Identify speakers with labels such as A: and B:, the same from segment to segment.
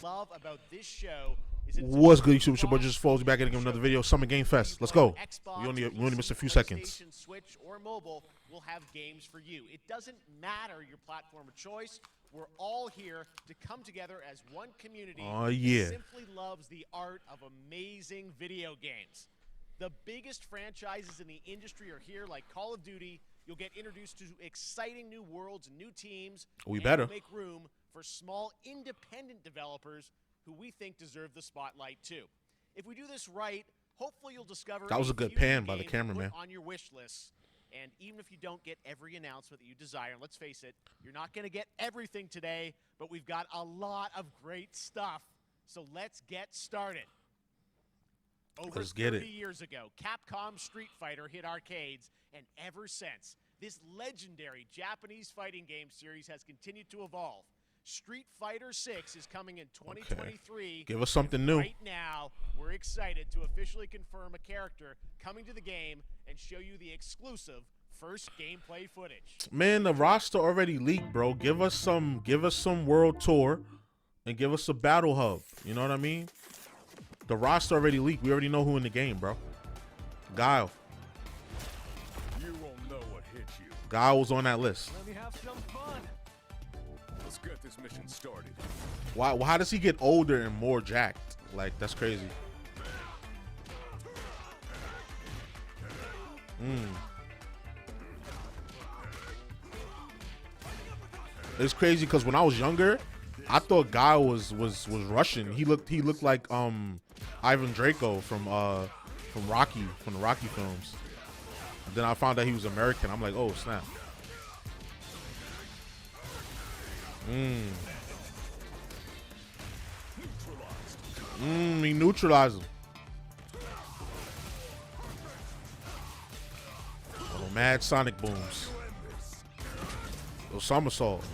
A: love about this show is
B: What's good, YouTube? It's your boy JusticeXFalls. Back again with another video. Summer Game Fest. Let's go. We only missed a few seconds.
A: Switch or mobile will have games for you. It doesn't matter your platform of choice. We're all here to come together as one community that simply loves the art of amazing video games. The biggest franchises in the industry are here, like Call of Duty. You'll get introduced to exciting new worlds and new teams.
B: We better
A: make room for small independent developers who we think deserve the spotlight too. If we do this right, hopefully you'll discover
B: that was a good pan by the cameraman
A: on your wish list. And even if you don't get every announcement that you desire, and let's face it, you're not going to get everything today, but we've got a lot of great stuff. So let's get started. Over 30 years ago, Capcom Street Fighter hit arcades, and ever since, this legendary Japanese fighting game series has continued to evolve. Street Fighter 6 is coming in 2023.
B: Give us something new.
A: Right now, we're excited to officially confirm a character coming to the game and show you the exclusive first gameplay footage.
B: Man, the roster already leaked, bro. Give us some world tour and give us a battle hub. You know what I mean? The roster already leaked. We already know who in the game, bro. Guile.
C: You won't know what hit you.
B: Guile was on that list.
C: Let me have some fun. Let's get this mission started.
B: Why? How does he get older and more jacked? Like, that's crazy. It's crazy because when I was younger, I thought Guile was Russian. He looked like Ivan Draco from the Rocky films. And then I found out he was American. I'm like, oh snap. He neutralized him. Oh, mad sonic booms. Oh, somersault.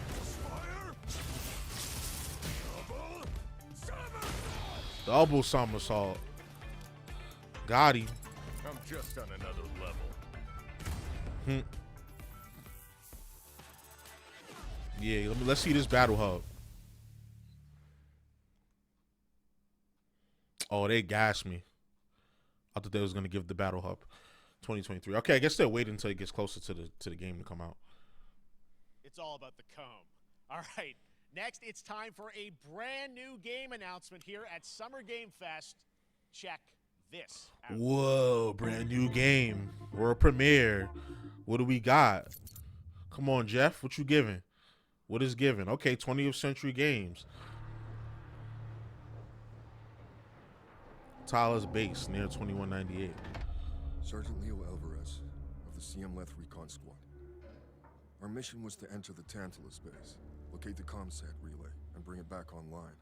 B: Double somersault. Got him.
C: I'm just on another level.
B: Yeah, let's see this battle hub. Oh, they gassed me. I thought they was gonna give the battle hub 2023. Okay, I guess they'll wait until it gets closer to the game to come out.
A: It's all about the comb. All right. Next, it's time for a brand new game announcement here at Summer Game Fest. Check this out.
B: Whoa, brand new game. World premiere. What do we got? Come on, Jeff. What you giving? What is given? Okay, 20th Century Games. Tyler's base near 2198.
D: Sergeant Leo Alvarez of the CM Leth Recon Squad. Our mission was to enter the Tantalus base, locate the ComSat relay, and bring it back online.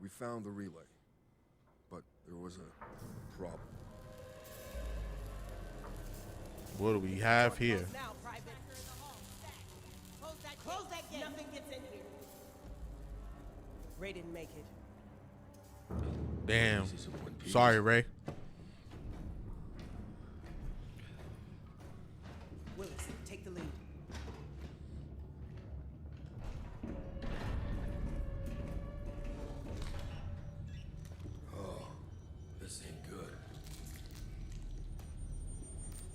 D: We found the relay, but there was a problem.
B: What do we have here?
E: Now, Private. Close that gate. Nothing gets in here. Ray didn't make it.
B: Damn. Sorry, Ray.
E: Willis, take the lead.
D: Oh, this ain't good.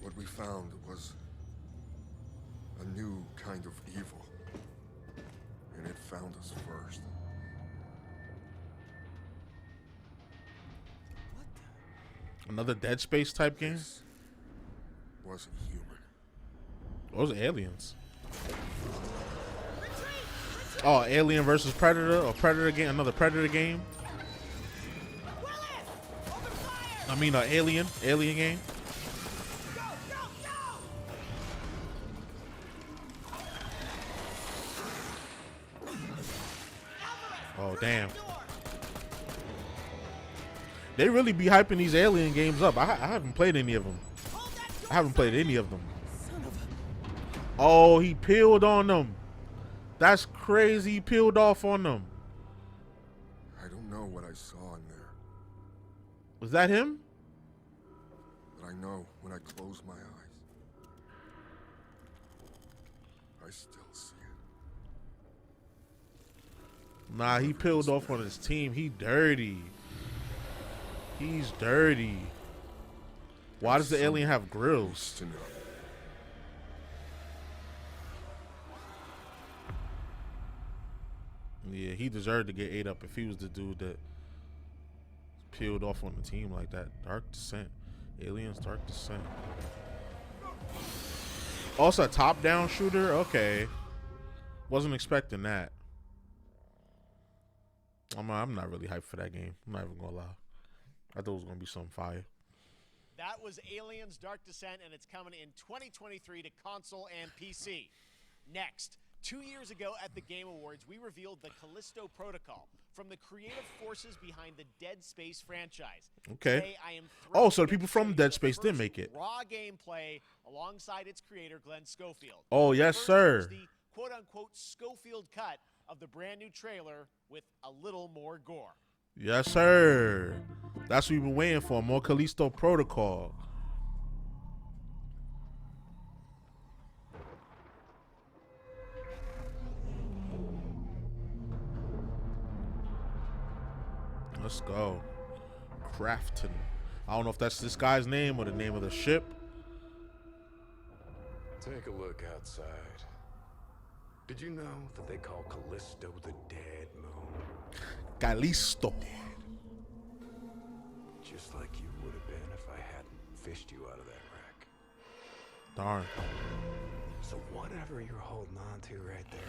D: What we found was a new kind of evil. And it found us first.
B: Another Dead Space type game?
D: This wasn't human.
B: Those are aliens. Oh, Alien versus Predator, or Predator game, another Predator game. I mean, Alien game. Oh, damn. They really be hyping these Alien games up. I haven't played any of them. Oh, he peeled on them. That's crazy. He peeled off on them.
D: I don't know what I saw in there.
B: Was that him?
D: But I know when I close my eyes, I still see it.
B: Nah, he peeled off on his team. He dirty. He's dirty. Why does the alien have grills?
D: To know.
B: Yeah, he deserved to get ate up if he was the dude that peeled off on the team like that. Dark Descent. Aliens Dark Descent. Also a top-down shooter? Okay. Wasn't expecting that. I'm not really hyped for that game. I'm not even gonna lie. I thought it was gonna be something fire.
A: That was Aliens Dark Descent, and it's coming in 2023 to console and PC. Next, 2 years ago at the Game Awards, we revealed the Callisto Protocol from the creative forces behind the Dead Space franchise.
B: Okay.
A: Today, I am
B: Oh, so the
A: thrilled
B: people
A: to
B: from
A: show you
B: Dead
A: the
B: Space did
A: first
B: make it.
A: Raw gameplay alongside its creator, Glenn Schofield.
B: Oh, yes,
A: First,
B: sir.
A: here's the quote-unquote Schofield cut of the brand new trailer with a little more gore.
B: Yes, sir. That's what we've been waiting for. More Callisto Protocol. Let's go. Crafton. I don't know if that's this guy's name or the name of the ship.
C: Take a look outside. Did you know that they call Callisto the dead moon?
B: Callisto.
C: Just like you would have been if I hadn't fished you out of that wreck.
B: Darn.
C: So whatever you're holding on to right there,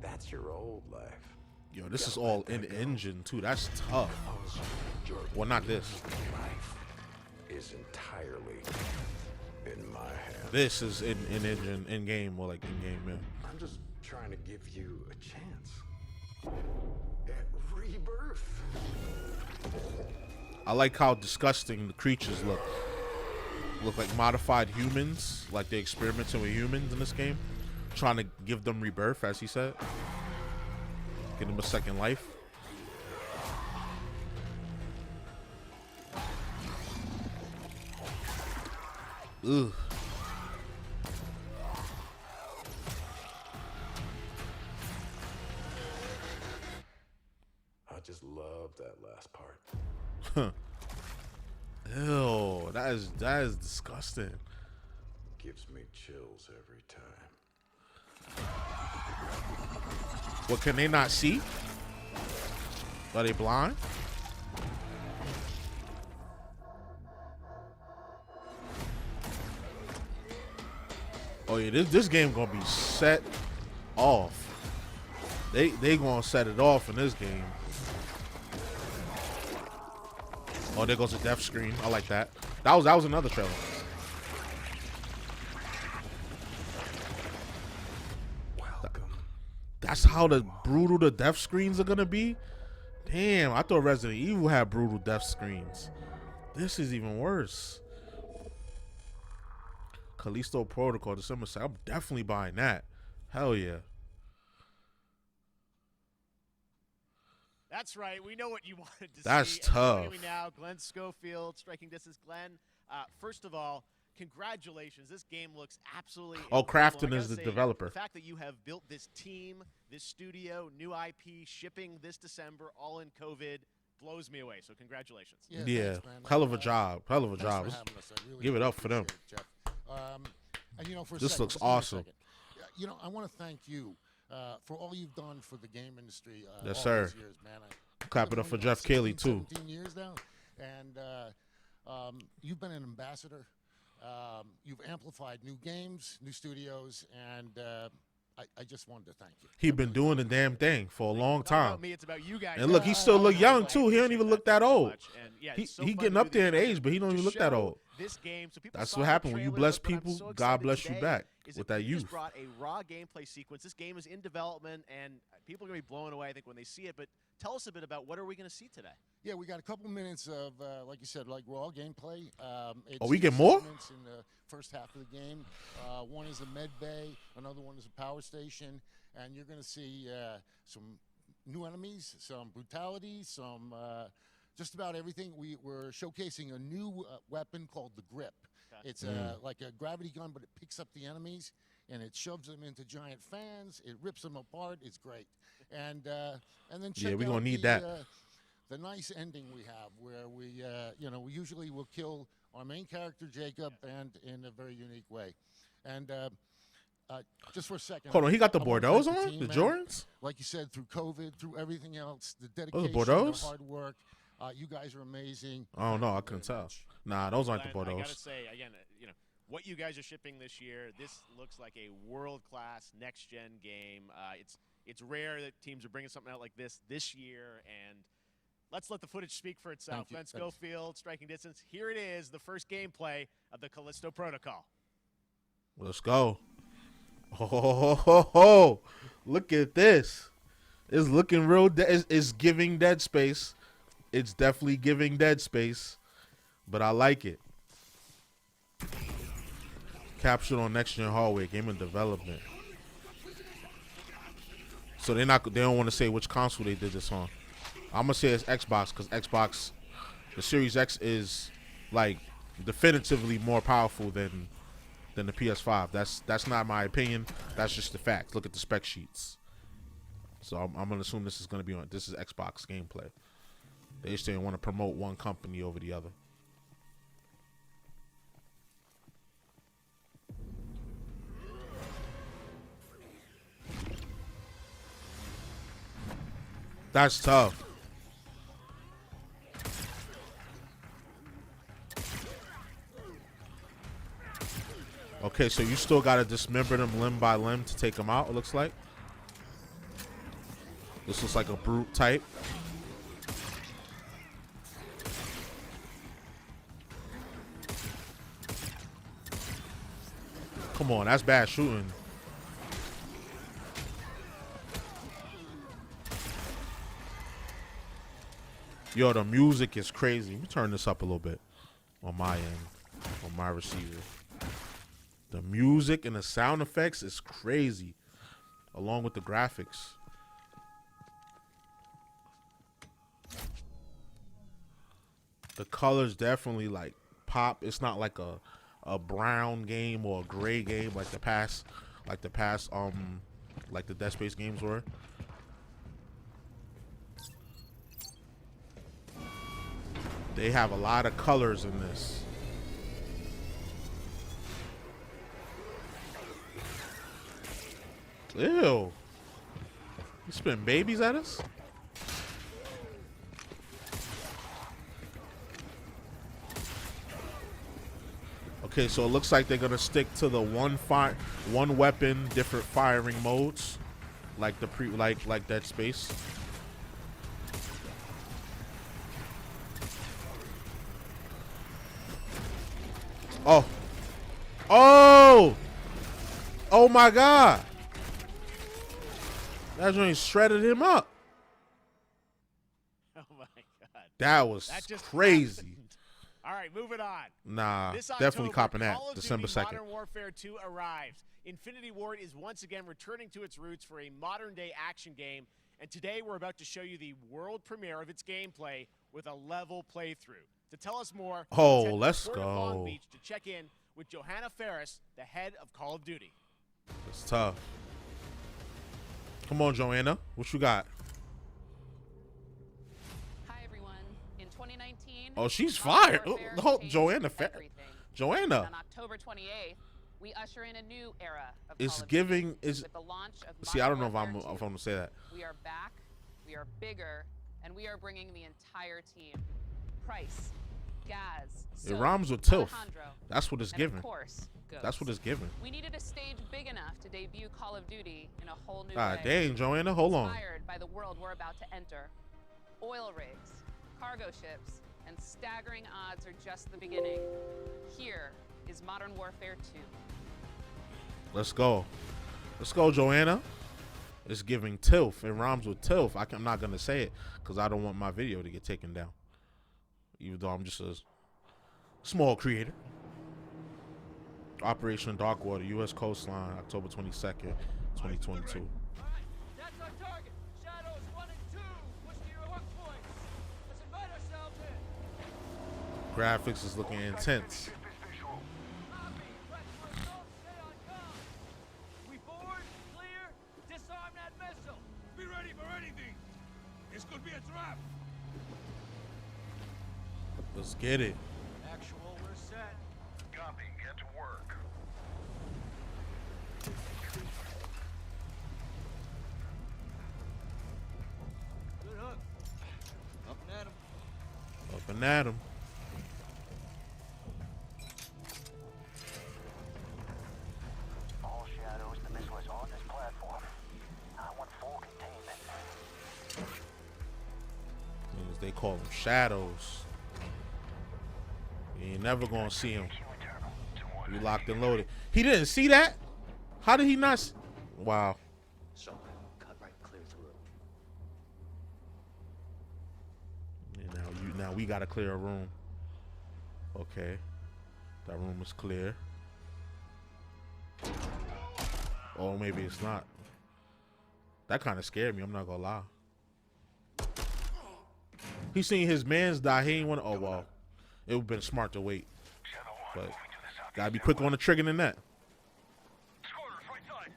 C: that's your old life.
B: Yo, this is all in engine too. That's tough.
C: Your
B: Well, not this.
C: life is entirely in my hands.
B: This is in engine, in game, more like in game, man.
C: I'm just trying to give you a chance at rebirth.
B: I like how disgusting the creatures look. Look like modified humans, like they're experimenting with humans in this game, trying to give them rebirth, as he said. Give them a second life. Ugh.
C: I just love that last part.
B: Ew, that is disgusting.
C: Gives me chills every time.
B: What, can they not see? Are they blind? Oh yeah, this game gonna be set off. They gonna set it off in this game. Oh, there goes the death screen. I like that. That was another trailer.
C: Welcome.
B: That's how the brutal the death screens are gonna be? Damn, I thought Resident Evil had brutal death screens. This is even worse. Callisto Protocol, December 2nd. I'm definitely buying that. Hell yeah.
A: That's right. We know what you wanted to
B: That's
A: see.
B: tough.
A: And joining me now, Glenn Schofield, Striking Distance. Glenn, first of all, congratulations. This game looks absolutely
B: Oh,
A: incredible. I
B: Crafton
A: gotta
B: is the
A: say,
B: developer.
A: The fact that you have built this team, this studio, new IP, shipping this December, all in COVID, blows me away. So congratulations.
B: Yeah,
F: thanks, man.
B: hell of a job. Hell of a
F: Thanks
B: job.
F: for having us. I really
B: Give it up for them.
F: appreciate it, Jeff. And you know, for a
B: This
F: second,
B: looks
F: just give me a
B: awesome.
F: second. You know, I want to thank you for all you've done for the game industry.
B: Yes,
F: all
B: sir.
F: these years, man.
B: Clap it up for Jeff Cayley, too.
F: 17 years now, and you've been an ambassador. You've amplified new games, new studios, and I just wanted to thank you.
B: He's been doing the damn thing for a long
A: It's not about
B: time.
A: me, it's about you guys.
B: And look, he still look young too. He don't even look that old.
A: And, yeah,
B: He
A: it's so
B: he
A: fun
B: getting
A: to
B: up
A: do
B: there in
A: these
B: age, but he don't
A: to
B: even look that
A: show
B: old.
A: This game, so people
B: That's
A: saw
B: what
A: the
B: happened when you
A: trailer,
B: bless
A: but what I'm
B: people.
A: so
B: God
A: excited
B: bless you
A: today
B: back
A: is
B: with
A: that
B: that
A: you just
B: youth.
A: brought a raw gameplay sequence. This game is in development, and people are gonna be blown away, I think, when they see it. But tell us a bit about what are we gonna see today?
F: Yeah, we got a couple minutes of, like you said, like raw gameplay. It's
B: Oh, we
F: two
B: get more?
F: segments in the first half of the game. One is a med bay, another one is a power station, and you're going to see some new enemies, some brutality, some just about everything. We're showcasing a new weapon called the Grip.
A: Okay.
F: It's like a gravity gun, but it picks up the enemies, and it shoves them into giant fans. It rips them apart. It's great. And then check
B: we're
F: out
B: gonna need
F: the,
B: that.
F: The nice ending we have, where we we usually will kill our main character Jacob, and in a very unique way. And just for a second,
B: Hold on, he got the
F: I wanna
B: Bordeaux
F: thank
B: on?
F: team,
B: The
F: man.
B: Jordans?
F: Like you said, through COVID, through everything else, the
B: Those
F: dedication,
B: are
F: the
B: Bordeaux?
F: hard work. You guys are amazing.
B: I don't know. I
F: Thank you
B: couldn't
F: very
B: tell.
F: much.
B: Nah, those aren't the
A: Glenn, I
B: Bordeaux.
A: gotta say again, what you guys are shipping this year, this looks like a world-class next-gen game. It's rare that teams are bringing something out like this year, and let's let the footage speak for itself.
F: Thank you.
A: Glenn
F: Thanks.
A: Schofield, striking distance. Here it is, the first gameplay of the Callisto Protocol.
B: Let's go. Oh, look at this. It's looking real. It's giving Dead Space. It's definitely giving Dead Space, but I like it. Captured on next gen hardware, game in development. So they don't want to say which console they did this on. I'm gonna say it's Xbox, because Xbox, the Series X is like definitively more powerful than the PS5. That's not my opinion. That's just the facts. Look at the spec sheets. So I'm gonna assume this is Xbox gameplay. They just didn't want to promote one company over the other. That's tough. Okay, so you still gotta dismember them limb by limb to take them out, it looks like. This looks like a brute type. Come on, that's bad shooting. Yo, the music is crazy. Let me turn this up a little bit on my end, on my receiver. The music and the sound effects is crazy, along with the graphics. The colors definitely like pop. It's not like a brown game or a gray game like the past like the Dead Space games were. They have a lot of colors in this. Ew. You spitting babies at us? Okay, so it looks like they're gonna stick to the one weapon, different firing modes, like like Dead Space. Oh. Oh! Oh my God! That joint shredded him up.
A: Oh my God.
B: That was
A: That just
B: crazy.
A: happened. All right, moving on.
B: Nah,
A: This
B: definitely
A: October,
B: copping that.
A: Call of
B: December
A: Duty
B: 2nd.
A: Modern Warfare 2 arrives. Infinity Ward is once again returning to its roots for a modern-day action game, and today we're about to show you the world premiere of its gameplay with a level playthrough. To tell us more,
B: Oh,
A: head to
B: let's
A: Port of Long
B: go.
A: Beach to check in with Johanna Ferris, the head of Call of Duty.
B: It's tough. Come on, Joanna. What you got?
G: Hi everyone. In 2019,
B: Oh, she's
G: Modern
B: fired.
G: Warfare
B: Oh,
G: changed
B: Joanna.
G: everything.
B: Joanna.
G: On October 28th, we usher in a new era of
B: It's
G: Call of
B: giving.
G: Duty
B: Is
G: with the launch of
B: see. I don't know
G: Modern
B: if I'm
G: Warfare
B: gonna say that.
G: 2. We are back. We are bigger, and we are bringing the entire team. Price, Gaz,
B: It
G: Soap,
B: rhymes with Tilth.
G: Alejandro,
B: That's what it's
G: and
B: giving.
G: of course, Ghost.
B: That's what it's giving.
G: We needed a stage big enough to debut Call of Duty in a whole new
B: Ah,
G: way.
B: dang, Joanna. Hold on.
G: Inspired by the world we're about to enter. Oil rigs, cargo ships, and staggering odds are just the beginning. Here is Modern Warfare 2.
B: Let's go. Let's go, Joanna. It's giving Tilth. It rhymes with Tilth. I'm not gonna say it because I don't want my video to get taken down. Even though I'm just a small creator. Operation Darkwater, U.S. coastline, October 22nd, 2022.
H: That's our target. Shadows 1 and 2. Push to your hook points. Let's invite ourselves in.
B: Graphics is looking intense.
H: Copy. Press for assault. Stay on comm.
D: This could be a trap.
B: Let's get it.
H: Actual, we're set.
I: Copy. Get to work.
H: Good hook. Up and at him.
B: Up and at him.
I: All shadows, the missile is on this platform. I want full containment.
B: Niggas, they call them shadows. You ain't never gonna see him. You locked and loaded. He didn't see that? How did he not see? Wow.
H: So, cut right clear through.
B: And now we gotta clear a room. Okay. That room is clear. Oh, maybe it's not. That kind of scared me, I'm not gonna lie. He seen his mans die, he ain't wanna, oh well. It would've been smart to wait. But gotta be quick on the trigger than that.
I: Scorers, right side.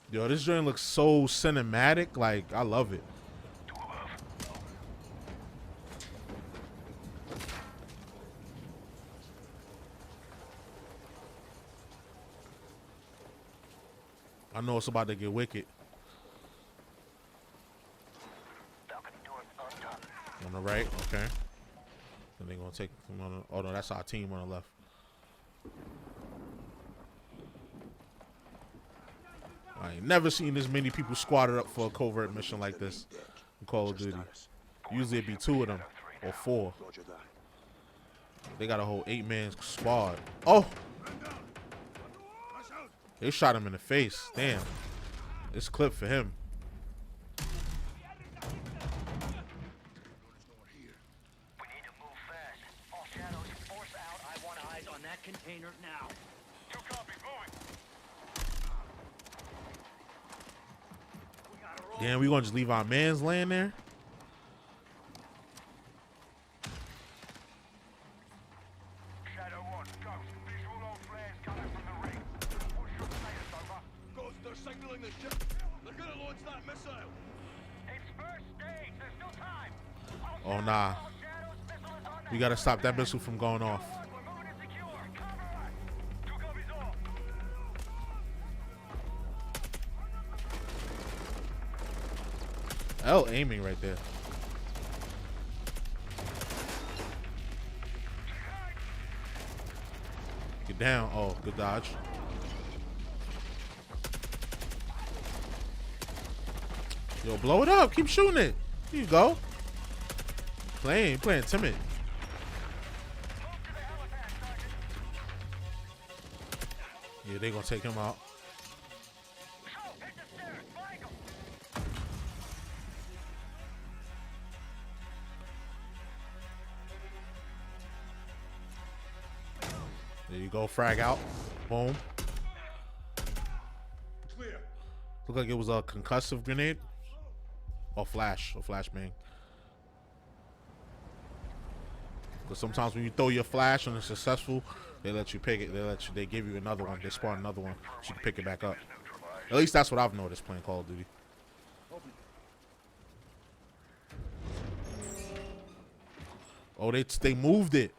B: Yo, this joint looks so cinematic, like I love it. I know it's about to get wicked. On the right, okay. Then they gonna take them on the, oh no, that's our team on the left. I ain't never seen this many people squatted up for a covert mission like this in Call of Duty. Usually it'd be 2 of them or 4. They got a whole 8-man squad. Oh! They shot him in the face. Damn. This clip for him.
H: Container now.
I: 2 copies, moving.
B: Damn, we gonna just leave our mans laying there?
I: Shadow 1, Ghost. Visual on flares coming from the ring. What's your status, over?
D: Ghost, they're signaling the ship. They're gonna launch that missile.
I: It's first stage. There's still time.
B: Oh nah. We gotta stop that missile from going off. L aiming right there. Get down. Oh, good dodge. Yo, blow it up. Keep shooting it. Here you go. Playing timid. Yeah, they gonna take him out. There you go, frag out. Boom.
D: Clear.
B: Looked like it was a concussive grenade. Or flashbang. Because sometimes when you throw your flash and it's successful, they let you pick it. They give you another one. They spawn another one so you can pick it back up. At least that's what I've noticed playing Call of Duty. Oh, they moved it.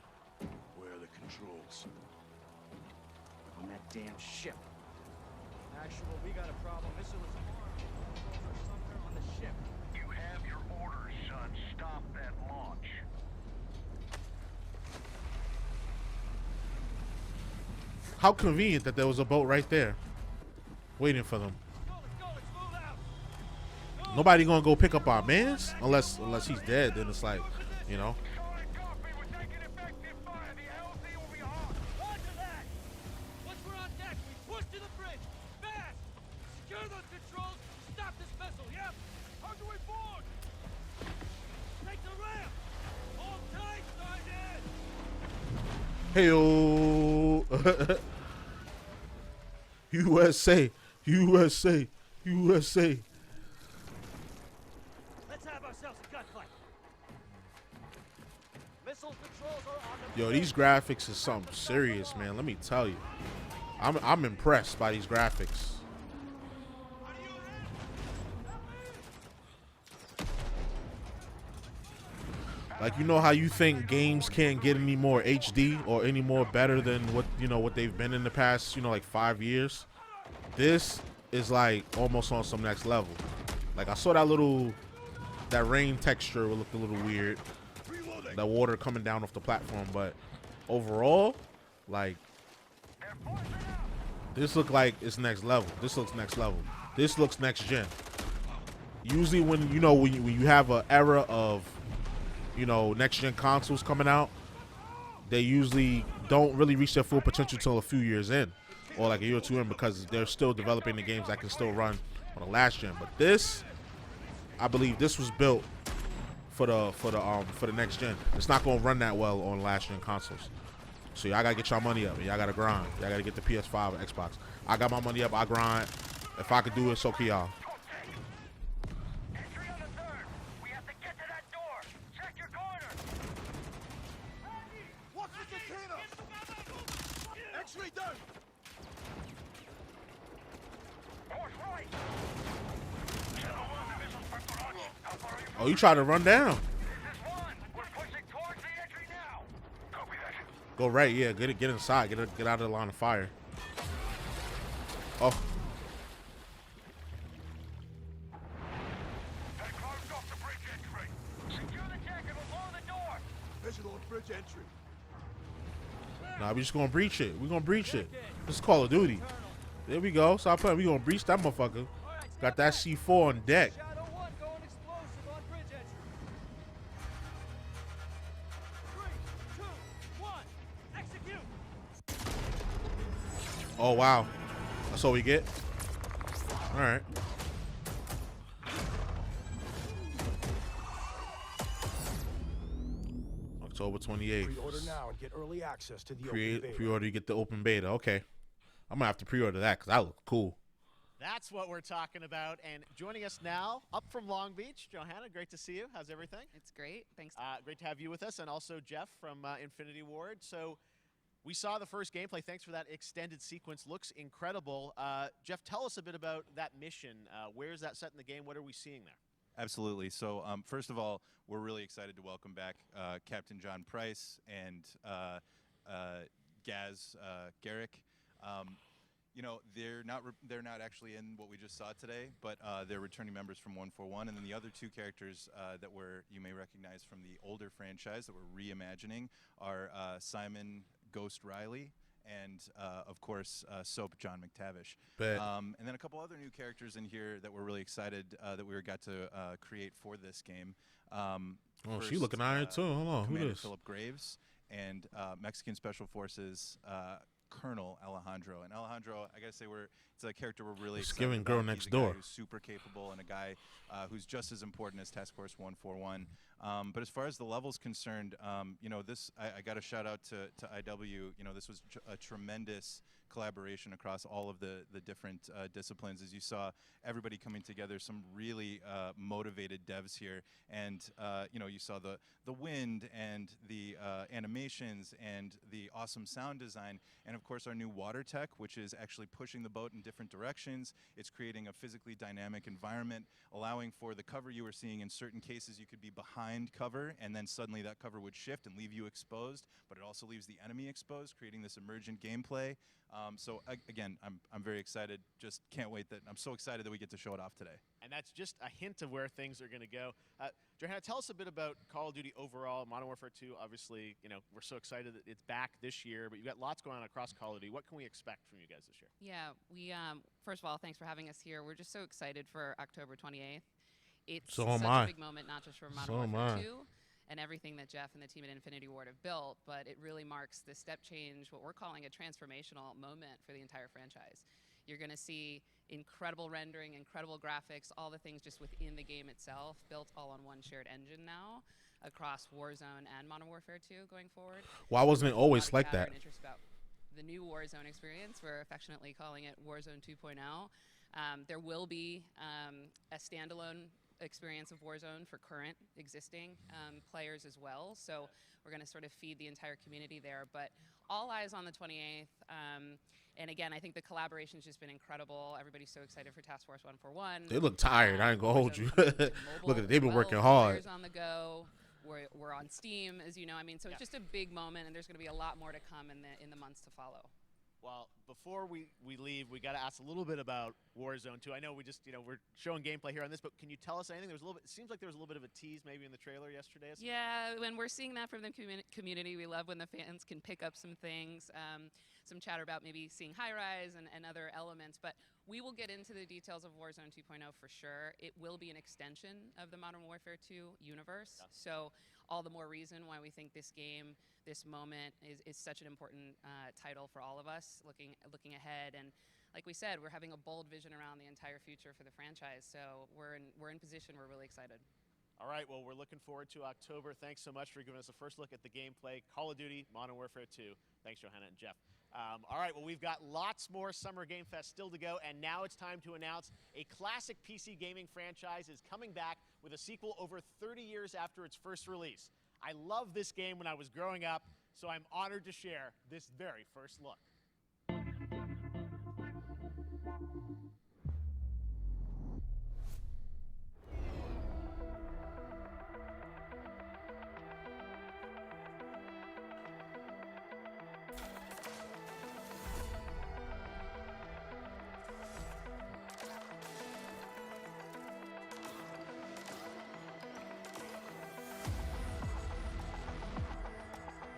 D: Where are the controls?
H: On that damn ship. Actual, we got a problem. Missile is armed. Controls are somewhere on the ship.
I: You have your orders, son. Stop that launch.
B: How convenient that there was a boat right there waiting for them.
H: Let's move out.
B: Nobody gonna go pick up our mans unless he's dead. Then it's like, you know.
I: Solid copy. We're taking effective fire. The LZ will be on.
H: Roger that. Once we're on deck, we push to the bridge. Fast. Secure those controls. Stop this missile. Yep. How do we board? Take the ramp. Hold tight, Sergeant.
B: Hey, USA, USA, USA.
H: Let's have ourselves a gunfight. Missile controls are on the
B: Yo, these graphics is something serious, man. Let me tell you. I'm impressed by these graphics. Like, you know how you think games can't get any more HD or any more better than what, you know, what they've been in the past, you know, like 5 years. This is like almost on some next level. Like, I saw that rain texture looked a little weird. That water coming down off the platform, but overall, like, this look like it's next level. This looks next level. This looks next gen. Usually when, you know, when you have an era of, you know, next gen consoles coming out, they usually don't really reach their full potential till a few years in, or like a year or two in, because they're still developing the games that can still run on the last gen. But this, I believe this was built for the next gen. It's not gonna run that well on last gen consoles. So y'all gotta get y'all money up. Y'all gotta grind. Y'all gotta get the PS5 or Xbox. I got my money up. I grind. If I could do it, so can y'all.
I: Entry on the 3rd. We have to get to that door. Check your corner.
H: Watch the container! X-ray done!
I: Course right. Shadow 1, missiles preparado. How far are you from
B: Oh, you trying to run down?
I: This is 1. We're pushing towards the entry now. Copy that.
B: Go right, yeah. Get inside. Get out of the line of fire. Oh,
I: They closed off the bridge entry. Secure the deck and we'll blow the door.
H: Visual on bridge entry.
B: nah, we just gonna breach it. We gonna breach it. This is Call of Duty. There we go. Stop playing. We gonna breach that motherfucker. Got that C4 on deck.
H: Shadow 1 going explosive on bridge entry. 3, 2, 1. Execute.
B: Oh wow, that's all we get. All right. October 28th.
J: Pre-order now and get early access to the open beta.
B: Pre-order, you get the open beta. Okay, I'm gonna have to pre-order that because that look cool.
A: That's what we're talking about. And joining us now, up from Long Beach, Johanna, great to see you. How's everything?
G: It's great. Thanks.
A: Great to have you with us, and also Jeff from Infinity Ward. So we saw the first gameplay. Thanks for that extended sequence. Looks incredible. Jeff, tell us a bit about that mission. Where is that set in the game? What are we seeing there?
K: Absolutely. So first of all, we're really excited to welcome back Captain John Price and Gaz Garrick. You know, they're not actually in what we just saw today, but they're returning members from 141, and then the other two characters that you may recognize from the older franchise that we're reimagining are Simon Ghost Riley and of course Soap John McTavish. And then a couple other new characters in here that we're really excited that we got to create for this game.
B: Oh,
K: first,
B: she looking iron too. Hold on, who
K: Commander
B: this?
K: Philip Graves and Mexican Special Forces Colonel Alejandro. And Alejandro, I gotta say, it's a character we're really excited
B: Giving
K: about.
B: girl
K: He's
B: next
K: a guy
B: door.
K: who's super capable and a guy who's just as important as Task Force 141. But as far as the level's concerned, you know, I got to shout out to IW. You know, this was a tremendous collaboration across all of the different disciplines. As you saw, everybody coming together, some really motivated devs here. And, you know, you saw the wind and the animations and the awesome sound design. And, of course, our new water tech, which is actually pushing the boat in different directions. It's creating a physically dynamic environment, allowing for the cover you were seeing. In certain cases, you could be behind cover, and then suddenly that cover would shift and leave you exposed. But it also leaves the enemy exposed, creating this emergent gameplay. So again, I'm very excited. Just can't wait I'm so excited that we get to show it off today.
A: And that's just a hint of where things are going to go. Johanna, tell us a bit about Call of Duty overall. Modern Warfare 2, obviously, you know, we're so excited that it's back this year, but you've got lots going on across Call of Duty. What can we expect from you guys this year?
G: Yeah, we first of all, thanks for having us here. We're just so excited for October 28th. It's
B: So
G: such
B: am I.
G: a big moment, not just for Modern
B: So am
G: Warfare
B: I.
G: 2 and everything that Jeff and the team at Infinity Ward have built, but it really marks the step change, what we're calling a transformational moment for the entire franchise. You're going to see incredible rendering, incredible graphics, all the things just within the game itself, built all on one shared engine now across Warzone and Modern Warfare 2 going forward.
B: Why wasn't it always like
G: Chatter
B: that?
G: and interest about the new Warzone experience. We're affectionately calling it Warzone 2.0. There will be a standalone experience of Warzone for current existing players as well. So we're going to sort of feed the entire community there. But all eyes on the 28th. And again, I think the collaboration's just been incredible. Everybody's so excited for Task Force 141.
B: They look tired. I ain't gonna hold you. Look at it. They've been working
G: hard.
B: hard.
G: On the go. We're on Steam, as you know. I mean, so it's just a big moment, and there's going to be a lot more to come in the months to follow.
A: Well, before we leave, we got to ask a little bit about Warzone 2. I know we just, we're showing gameplay here on this, but can you tell us anything? There's a little bit. It seems like there was a little bit of a tease maybe in the trailer yesterday.
G: Yeah, when we're seeing that from the community, we love when the fans can pick up some things, some chatter about maybe seeing high-rise and other elements. But we will get into the details of Warzone 2.0 for sure. It will be an extension of the Modern Warfare 2 universe. Yeah. So all the more reason why we think this game, this moment, is such an important title for all of us looking ahead. And like we said, we're having a bold vision around the entire future for the franchise. So we're in position. We're really excited.
A: All right, well, we're looking forward to October. Thanks so much for giving us a first look at the gameplay. Call of Duty, Modern Warfare 2. Thanks, Johanna and Jeff. All right, well, we've got lots more Summer Game Fest still to go, and now it's time to announce a classic PC gaming franchise is coming back with a sequel over 30 years after its first release. I loved this game when I was growing up, so I'm honored to share this very first look.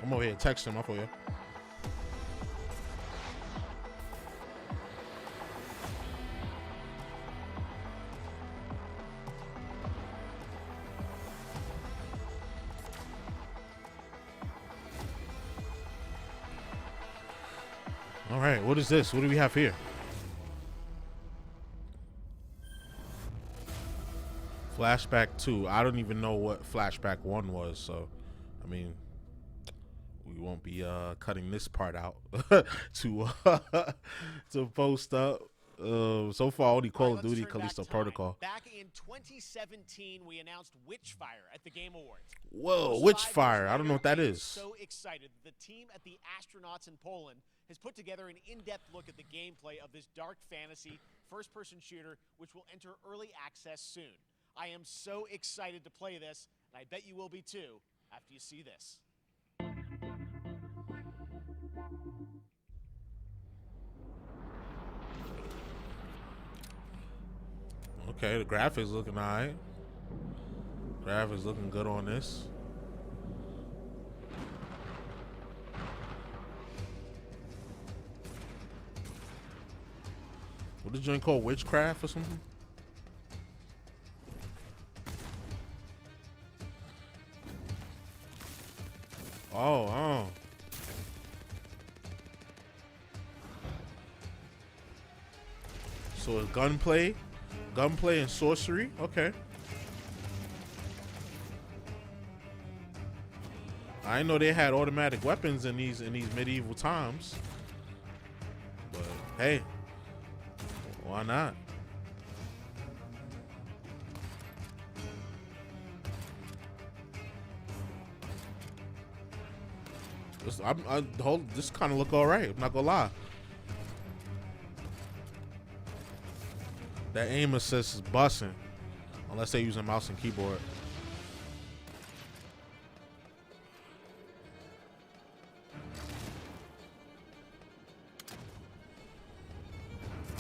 B: I'm over here texting him. For you. All right, what is this? What do we have here? Flashback 2. I don't even know what Flashback 1 was, so I mean, we won't be cutting this part out to post up. So far, only Call of Duty, Callisto Protocol.
A: Back in 2017, we announced Witchfire at the Game Awards.
B: Whoa, Witchfire! I don't know what that is.
A: So excited! The team at the Astronauts in Poland has put together an in-depth look at the gameplay of this dark fantasy first-person shooter, which will enter early access soon. I am so excited to play this, and I bet you will be too after you see this.
B: Okay, the graphics looking alright. Graphics looking good on this. What is the joint called? Witchcraft or something? Oh. So it's gunplay and sorcery. Okay. I didn't know they had automatic weapons in these medieval times. But hey, why not? This kind of look all right. I'm not gonna lie. That aim assist is busting, unless they use a mouse and keyboard.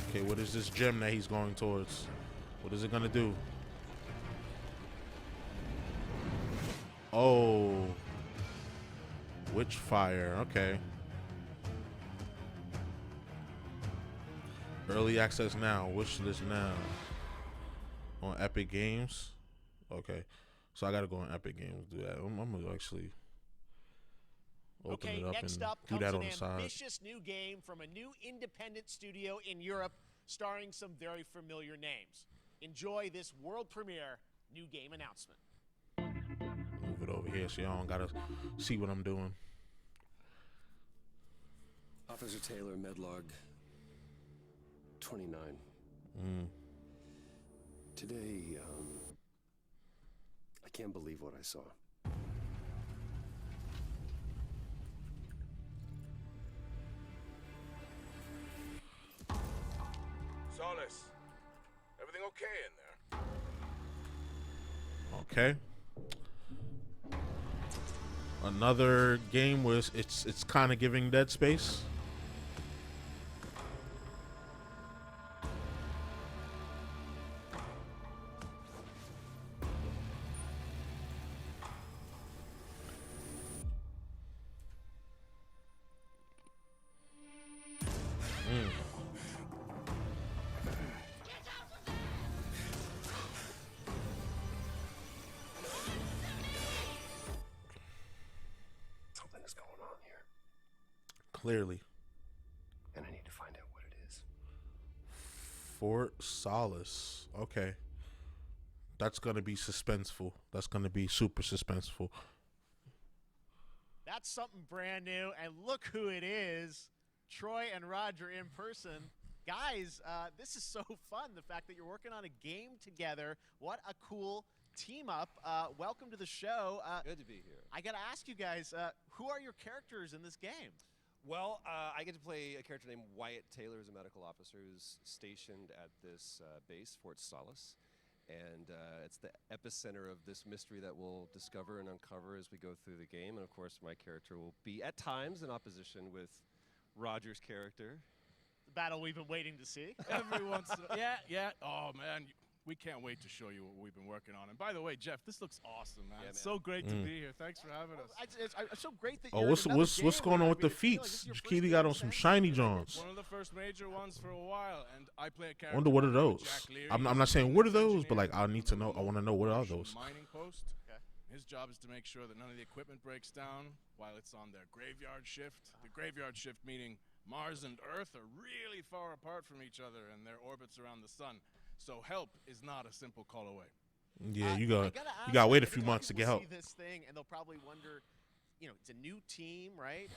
B: Okay, what is this gem that he's going towards? What is it gonna do? Oh, Witchfire. Okay. Early access now. Wish list now. On Epic Games. Okay. So I gotta go on Epic Games to do that. I'm gonna actually open it up
A: next
B: and
A: up
B: do that on the
A: an
B: side.
A: ambitious new game from a new independent studio in Europe, starring some very familiar names. Enjoy this world premiere new game announcement.
B: Move it over here so y'all don't gotta see what I'm doing.
L: Officer Taylor, Medlog 29. Today, can't believe what I saw.
I: Solace, everything okay in there?
B: Okay. Another game where it's kind of giving Dead Space.
L: Something's going on here,
B: Clearly.
L: and I need to find out what it is.
B: Fort Solace. Okay. That's going to be suspenseful. That's going to be super suspenseful.
A: That's something brand new, and look who it is. Troy and Roger in person. Guys, this is so fun, the fact that you're working on a game together. What a cool team up. Welcome to the show.
M: Good to be here.
A: I got to ask you guys, who are your characters in this game?
M: Well, I get to play a character named Wyatt Taylor, who's a medical officer who's stationed at this base, Fort Solace. And it's the epicenter of this mystery that we'll discover and uncover as we go through the game. And of course, my character will be at times in opposition with Roger's character.
A: The battle we've been waiting to see.
N: Every once in a yeah. Oh, man. We can't wait to show you what we've been working on. And by the way, Jeff, this looks awesome, man.
M: Yeah,
N: It's
M: man.
N: so great to be here. Thanks for having us.
A: It's so great that
B: Oh,
A: you're in another
B: what's
A: game,
B: going on
A: man.
B: with
A: I mean,
B: the
A: I feel like this
B: feats?
A: is your first
B: Keely
A: game
B: got on some
A: since-
B: shiny Johns.
N: One of the first major ones for a while, and I play a character.
B: Wonder what are
N: named
B: those?
N: Jack Leary.
B: I'm
N: He's
B: not
N: a
B: saying what are
N: maintenance
B: those, but like
N: engineer
B: I need to know. I want to know what are
N: Martian
B: those.
N: mining post.
A: Okay.
N: His job is to make sure that none of the equipment breaks down while it's on their graveyard shift. The graveyard shift meaning Mars and Earth are really far apart from each other and their orbits around the sun. So help is not a simple call away.
B: Yeah, you
A: I
B: got
A: gotta
B: you got to
A: ask,
B: wait a
A: every
B: few
A: time
B: months to
A: people
B: get help.
A: See this thing, and they'll probably wonder, you know, it's a new team, right?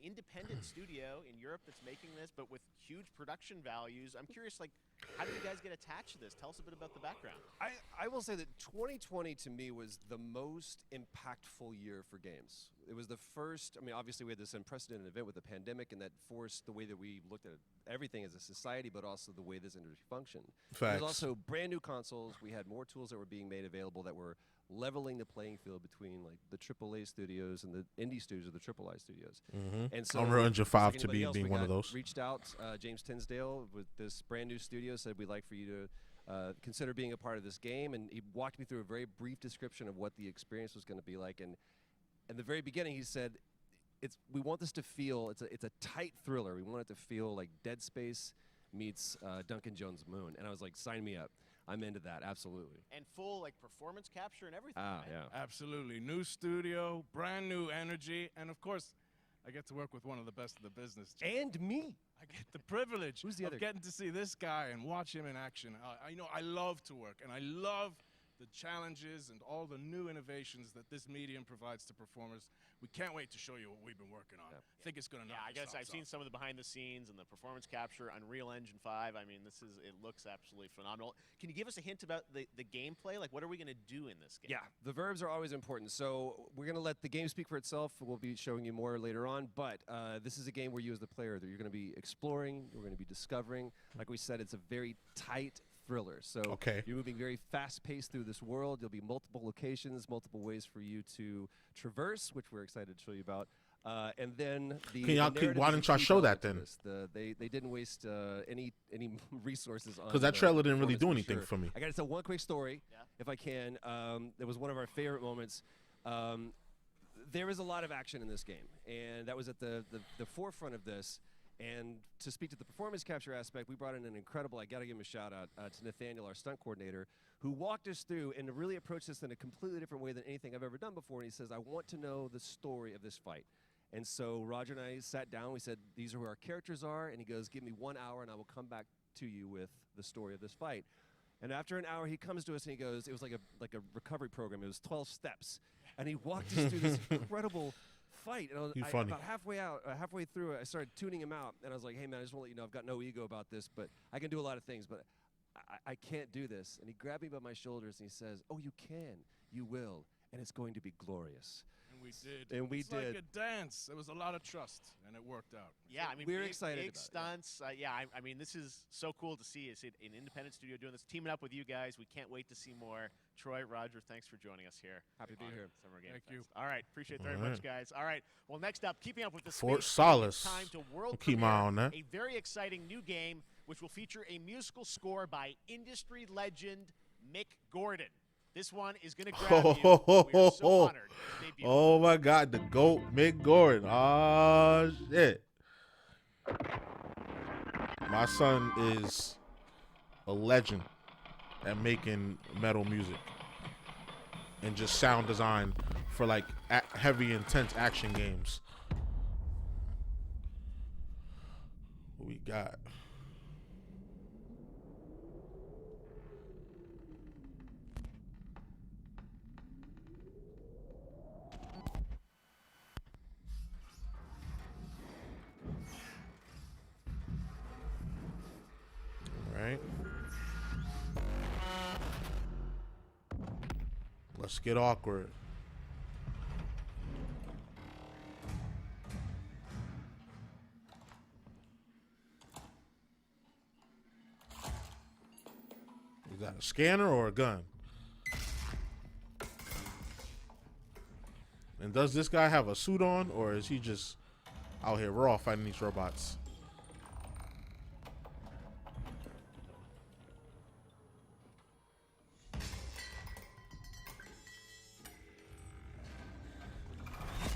A: Independent studio in Europe that's making this, but with huge production values. I'm curious, like, how did you guys get attached to this? Tell us a bit about the background.
M: I will say that 2020 to me was the most impactful year for games. It was the first, I mean, obviously we had this unprecedented event with the pandemic, and that forced the way that we looked at everything as a society, but also the way this industry functioned.
B: Facts.
M: There's also brand new consoles. We had more tools that were being made available that were leveling the playing field between like the AAA studios and the indie studios or the AAA studios. And so
B: Unreal Engine
M: just like
B: 5 to
M: anybody
B: be
M: else,
B: being
M: we
B: one of
M: got
B: those.
M: Reached out, James Tinsdale with this brand new studio said we'd like for you to consider being a part of this game, and he walked me through a very brief description of what the experience was going to be like. And in the very beginning, he said, we want this to feel it's a tight thriller. We want it to feel like Dead Space meets Duncan Jones' Moon. And I was like, sign me up. I'm into that, absolutely.
A: And full like performance capture and everything.
M: Ah,
A: right?
M: yeah.
N: Absolutely. New studio, brand new energy, and of course, I get to work with one of the best in the business.
M: And me.
N: I get the privilege
M: Who's the
N: of
M: other?
N: getting to see this guy and watch him in action. I love to work, and I love the challenges and all the new innovations that this medium provides to performers. We can't wait to show you what we've been working on. I think it's going to knock
A: Yeah, I
N: your
A: guess I've
N: socks
A: seen
N: off.
A: some of the behind the scenes and the performance capture, Unreal Engine 5. I mean, it looks absolutely phenomenal. Can you give us a hint about the gameplay? Like, what are we going to do in this game?
M: Yeah, the verbs are always important. So we're going to let the game speak for itself. We'll be showing you more later on. But this is a game where you as the player, that you're going to be exploring, you're going to be discovering. Like we said, it's a very tight thriller. So you're moving very fast-paced through this world. There'll be multiple locations, multiple ways for you to traverse, which we're excited to show you about. And then
B: why didn't y'all show that then?
M: They didn't waste any resources on
B: Because that
M: the
B: trailer didn't really
M: performance
B: do anything
M: sure.
B: for me.
M: I got to tell one quick story, if I can. It was one of our favorite moments. There was a lot of action in this game, and that was at the forefront of this. And to speak to the performance capture aspect, we brought in an incredible, I got to give him a shout out to Nathaniel, our stunt coordinator, who walked us through and really approached this in a completely different way than anything I've ever done before. And he says, I want to know the story of this fight. And so Roger and I sat down, we said, these are who our characters are. And he goes, give me 1 hour and I will come back to you with the story of this fight. And after an hour, he comes to us and he goes, it was like a recovery program. It was 12 steps. And he walked us through this incredible fight. And
B: He's funny.
M: About halfway through it, I started tuning him out. And I was like, hey, man, I just want to let you know I've got no ego about this, but I can do a lot of things, but I can't do this. And he grabbed me by my shoulders and he says, oh, you can. You will, and it's going to be glorious.
N: And we did.
M: And we
N: it's
M: did.
N: like a dance. There was a lot of trust, and it worked out.
A: Yeah, I mean,
M: We're
A: big,
M: excited
A: big
M: about it,
A: stunts. Yeah, I mean, this is so cool to see. It's an independent studio doing this, teaming up with you guys. We can't wait to see more. Troy, Roger, thanks for joining us here.
M: Happy to be here.
A: Summer Game
N: Thank
A: Fest.
N: you.
A: All right, appreciate it very much, guys. All right, well, next up, keeping up with the
B: Fort
A: space,
B: Solace.
A: it's time to world
B: Keep my eye on
A: premiere
B: that.
A: a very exciting new game, which will feature a musical score by industry legend Mick Gordon. This one is going to grab you. We are so honored to debut.
B: Oh my God, the GOAT, Mick Gordon. Oh shit. My son is a legend at making metal music and just sound design for like heavy, intense action games. What we got? Right. Let's get awkward. Is that a scanner or a gun? And does this guy have a suit on, or is he just out here raw fighting these robots?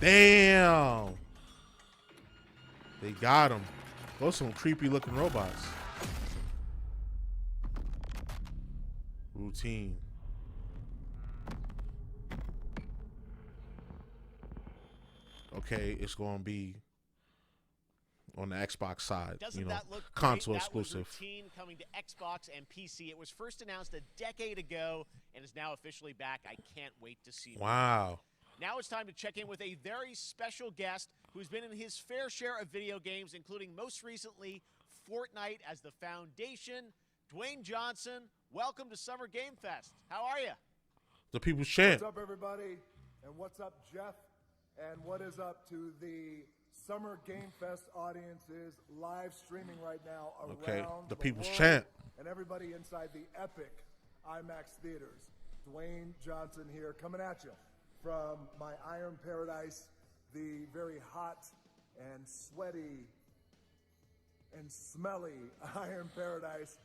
B: Damn. They got him. Those some creepy looking robots. Routine. Okay, it's going to be on the Xbox side.
A: Doesn't
B: you know,
A: that look
B: console
A: great?
B: exclusive.
A: That was routine coming to Xbox and PC. It was first announced a decade ago and is now officially back. I can't wait to see more.
B: Wow.
A: Now it's time to check in with a very special guest who's been in his fair share of video games, including most recently Fortnite as the Foundation. Dwayne Johnson, welcome to Summer Game Fest. How are you?
B: The people's champ.
O: What's up, everybody? And what's up, Jeff? And what is up to the Summer Game Fest audiences live streaming right now around
B: the people's
O: world,
B: champ.
O: and everybody inside the epic IMAX theaters. Dwayne Johnson here, coming at you from my Iron Paradise, the very hot and sweaty and smelly Iron Paradise,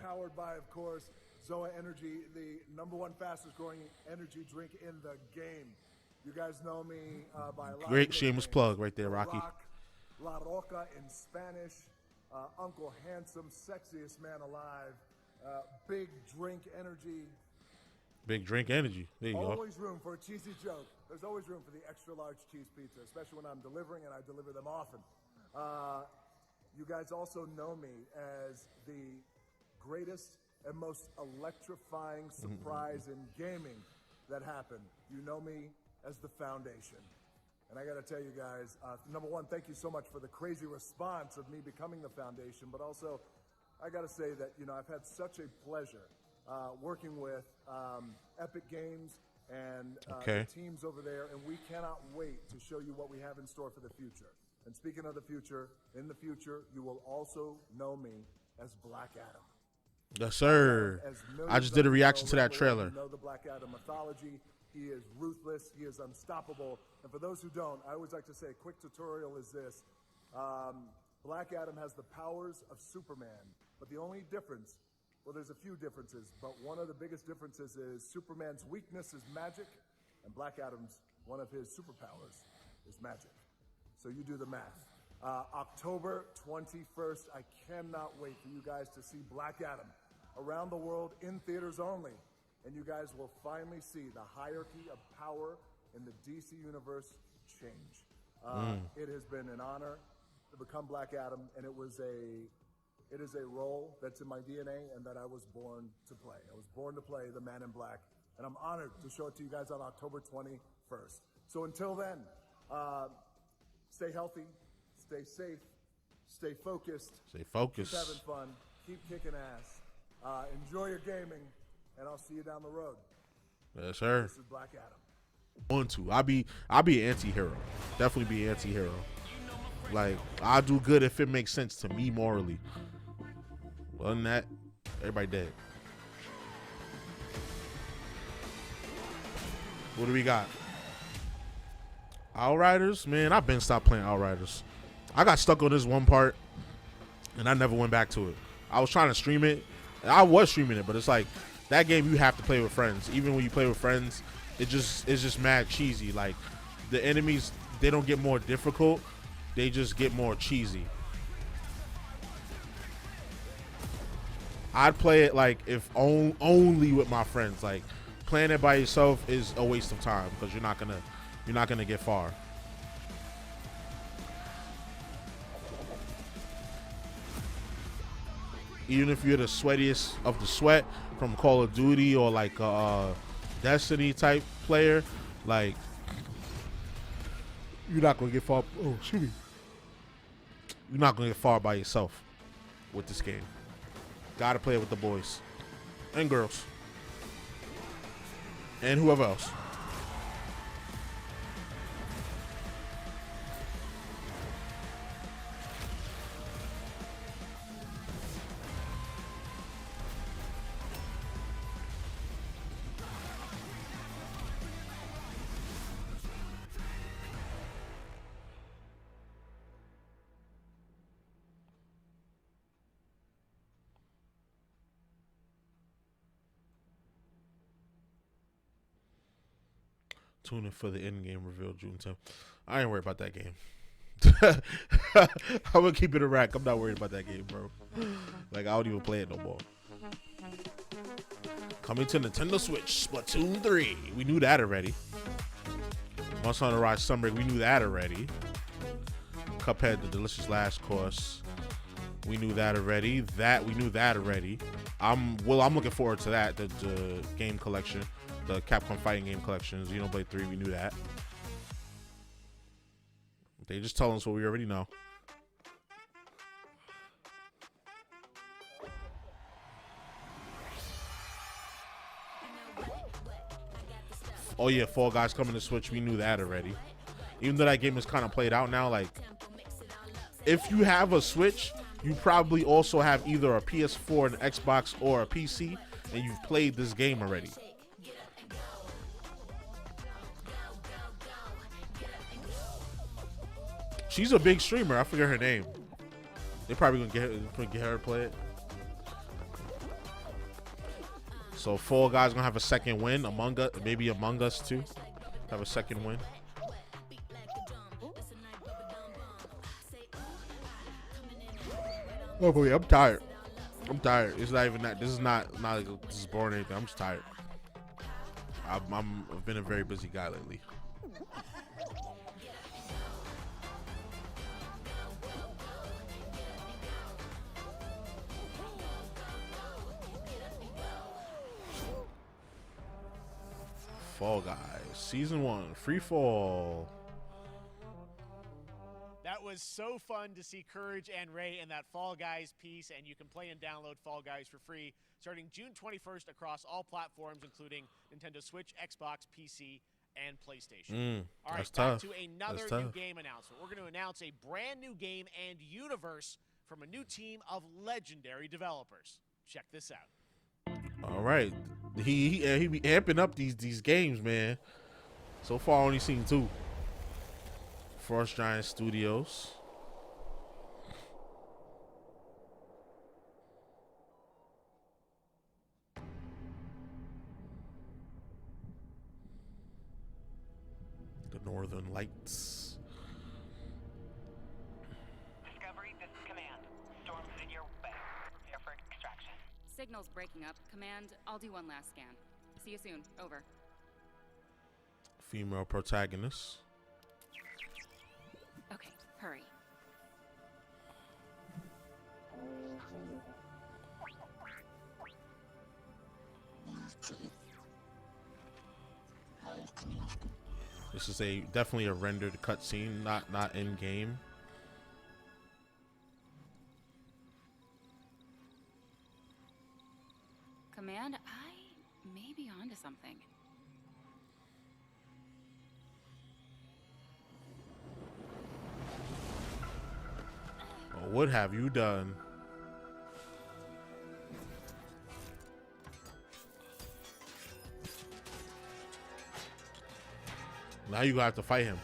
O: powered by, of course, Zoa Energy, the #1 fastest growing energy drink in the game. You guys know me by a lot
B: Great
O: of
B: shameless
O: names.
B: plug right there, Rocky.
O: Rock, La Roca in Spanish, Uncle Handsome, sexiest man alive, big drink energy.
B: Big drink energy. There you go.
O: Always room for a cheesy joke. There's always room for the extra large cheese pizza, especially when I'm delivering, and I deliver them often. You guys also know me as the greatest and most electrifying surprise in gaming that happened. You know me as the Foundation. And I got to tell you guys, #1, thank you so much for the crazy response of me becoming the Foundation, but also I got to say that, you know, I've had such a pleasure working with Epic Games and the teams over there, and we cannot wait to show you what we have in store for the future. And speaking of the future, in the future, you will also know me as Black Adam.
B: Yes, sir. I just did a reaction to that trailer.
O: You know the Black Adam mythology. He is ruthless. He is unstoppable. And for those who don't, I always like to say a quick tutorial is this. Black Adam has the powers of Superman, but the only difference, well, there's a few differences, but one of the biggest differences is Superman's weakness is magic, and Black Adam's, one of his superpowers is magic. So you do the math. October 21st, I cannot wait for you guys to see Black Adam around the world in theaters only. And you guys will finally see the hierarchy of power in the DC universe change. It has been an honor to become Black Adam, and it is a role that's in my DNA and that I was born to play. I was born to play the Man in Black, and I'm honored to show it to you guys on October 21st. So until then, stay healthy, stay safe, stay focused.
B: Stay focused.
O: Keep having fun. Keep kicking ass. Enjoy your gaming, and I'll see you down the road.
B: Yes, sir.
O: This is Black Adam.
B: Want to? I'll be an anti-hero. Definitely be an anti-hero. Like, I'll do good if it makes sense to me morally. Other than that, everybody dead. What do we got? Outriders? Man, I've been stopped playing Outriders. I got stuck on this one part, and I never went back to it. I was trying to stream it. I was streaming it, but it's like, that game you have to play with friends. Even when you play with friends, it's just mad cheesy. Like, the enemies, they don't get more difficult. They just get more cheesy. I'd play it like if only with my friends. Like, playing it by yourself is a waste of time because you're not gonna get far. Even if you're the sweatiest of the sweat from Call of Duty or like a Destiny type player, like, you're not gonna get far. Oh, excuse me. You're not gonna get far by yourself with this game. Gotta play it with the boys and girls and whoever else. Tune in for the in-game reveal June 10th. I ain't worried about that game. I'm gonna keep it a rack. I'm not worried about that game, bro. Like, I don't even play it no more. Coming to Nintendo Switch, Splatoon 3. We knew that already. Monster Hunter Rise Sunbreak, we knew that already. Cuphead, The Delicious Last Course. We knew that already. We knew that already. I'm looking forward to that. The game collection. The Capcom fighting game collection, Xenoblade 3, we knew that. They just tell us what we already know. Oh yeah, Fall Guys coming to Switch, we knew that already. Even though that game is kind of played out now, like, if you have a Switch, you probably also have either a PS4, an Xbox, or a PC, and you've played this game already. She's a big streamer. I forget her name. They probably gonna get her to play it. So Fall Guys gonna have a second win. Maybe Among Us too. Have a second win. Oh boy, I'm tired. I'm tired. It's not even that. This is not like this is boring or anything. I'm just tired. I've been a very busy guy lately. Fall Guys Season 1 Free Fall.
A: That was so fun to see Courage and Ray in that Fall Guys piece, and you can play and download Fall Guys for free starting June 21st across all platforms, including Nintendo Switch, Xbox, PC, and PlayStation. All right, back to another new game announcement. We're going to announce a brand new game and universe from a new team of legendary developers. Check this out.
B: All right, he be amping up these games, man. So far, only seen 2. Frost Giant Studios. The Northern Lights.
P: Discovery, this is Command. Storm's in your way. Prepare for extraction.
Q: Signal's breaking up. Command, I'll do one last scan. See you soon. Over.
B: Female protagonist.
Q: Okay, hurry.
B: This is definitely a rendered cutscene, not in game.
Q: Command, I may be onto something.
B: What have you done? Now you gonna have to fight him.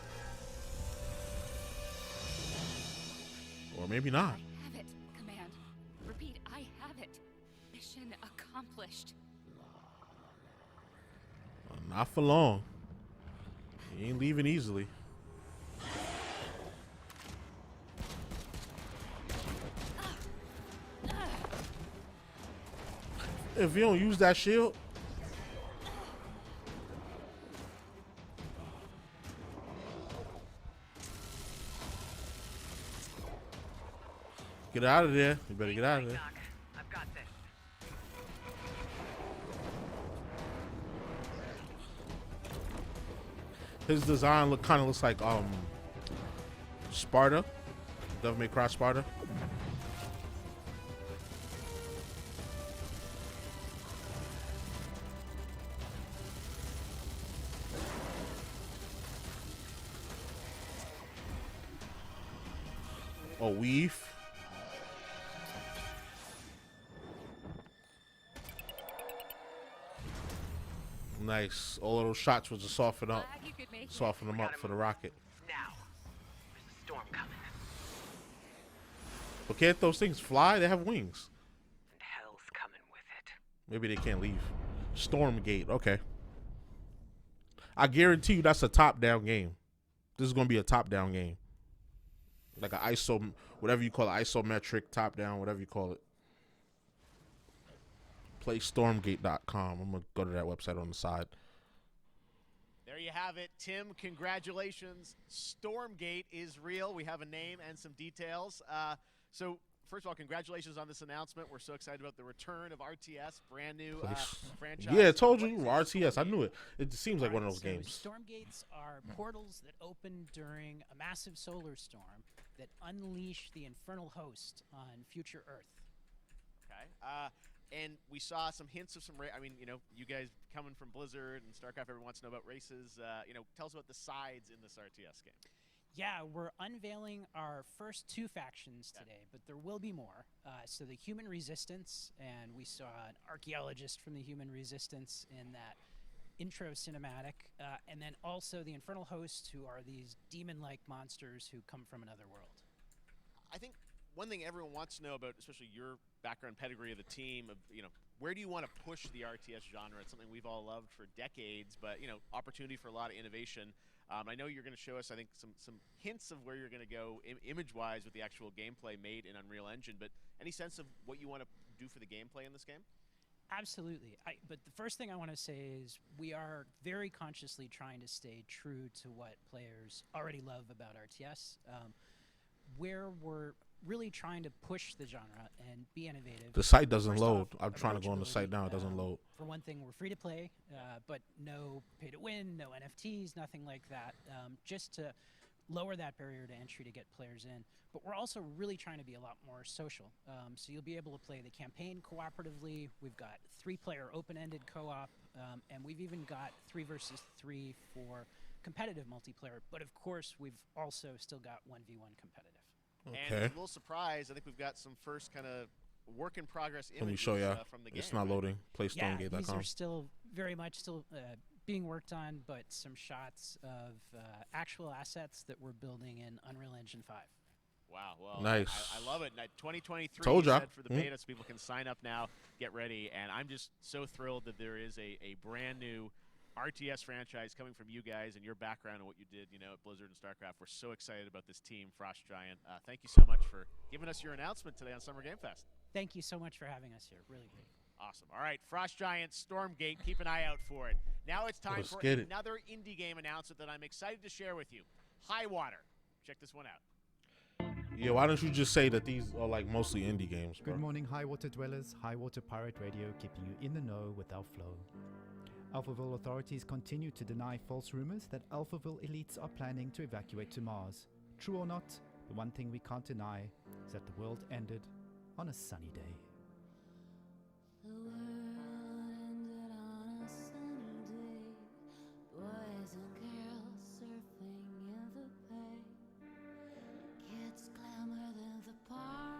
B: Or maybe not.
Q: I have it, Command. Repeat, I have it. Mission accomplished.
B: Not for long. He ain't leaving easily. If you don't use that shield, get out of there. You better get out of there.
P: I've got this.
B: His design kind of looks like Sparta, Devil May Cry Sparta. Oh, weave. Nice. All of those shots was to soften up, soften them up for the rocket.
P: Now, there's a storm coming.
B: But can't those things fly? They have wings.
P: And hell's coming with it.
B: Maybe they can't leave. Stormgate. Okay. I guarantee you that's a top-down game. This is gonna be a top-down game. Like an ISO, whatever you call it, isometric, top-down, whatever you call it. PlayStormgate.com. I'm going to go to that website on the side.
A: There you have it. Tim, congratulations. Stormgate is real. We have a name and some details. So, first of all, congratulations on this announcement. We're so excited about the return of RTS, brand new franchise.
B: Yeah, I told you, RTS. I knew it. It seems like one of those games.
R: Stormgates are portals that open during a massive solar storm that unleash the infernal host on future Earth.
A: Okay. And we saw some hints of some I mean, you know, you guys coming from Blizzard and StarCraft, everyone wants to know about races. You know, tell us about the sides in this RTS game.
R: Yeah, we're unveiling our first 2 factions today, but there will be more. So the Human Resistance, and we saw an archaeologist from the Human Resistance in that intro cinematic, and then also the Infernal Hosts, who are these demon-like monsters who come from another world.
A: I think one thing everyone wants to know about, especially your background pedigree of the team, of, you know, where do you want to push the RTS genre? It's something we've all loved for decades, but, you know, opportunity for a lot of innovation. I know you're going to show us, I think, some hints of where you're going to go image-wise with the actual gameplay made in Unreal Engine, but any sense of what you want to do for the gameplay in this game?
R: Absolutely. But the first thing I want to say is we are very consciously trying to stay true to what players already love about RTS, where we're really trying to push the genre and be innovative.
B: The site doesn't load. I'm trying to go on the site now. It doesn't load.
R: For one thing, we're free to play, but no pay to win, no NFTs, nothing like that, just to lower that barrier to entry to get players in. But we're also really trying to be a lot more social. So you'll be able to play the campaign cooperatively. We've got 3-player open-ended co-op, and we've even got 3 versus 3 for competitive multiplayer. But of course, we've also still got 1v1 competitive.
A: Okay. And a little surprise, I think we've got some first kind of work in progress images.
B: Let me show you.
A: From the game.
B: It's not loading. PlayStormgate.com.
R: Yeah, these are still very much being worked on, but some shots of actual assets that we're building in Unreal Engine 5.
A: Wow, well,
B: nice.
A: I love it. 2023
B: Told ya.
A: Said for the beta, so people can sign up now, get ready, and I'm just so thrilled that there is a brand new RTS franchise coming from you guys and your background and what you did, you know, at Blizzard and StarCraft. We're so excited about this team, Frost Giant. Thank you so much for giving us your announcement today on Summer Game Fest.
R: Thank you so much for having us here. Really great.
A: Awesome. All right, Frost Giant, Stormgate, keep an eye out for it. Now it's time for another indie game announcement that I'm excited to share with you. High Water. Check this one out.
B: Yeah, why don't you just say that these are like mostly indie games, bro?
S: Good morning, High Water dwellers. High Water Pirate Radio keeping you in the know with our flow. Alphaville authorities continue to deny false rumors that Alphaville elites are planning to evacuate to Mars. True or not, the one thing we can't deny is that the world ended on a sunny day.
T: The world ended on a sunny day. Boys and girls surfing in the bay. Kids clamored in the park.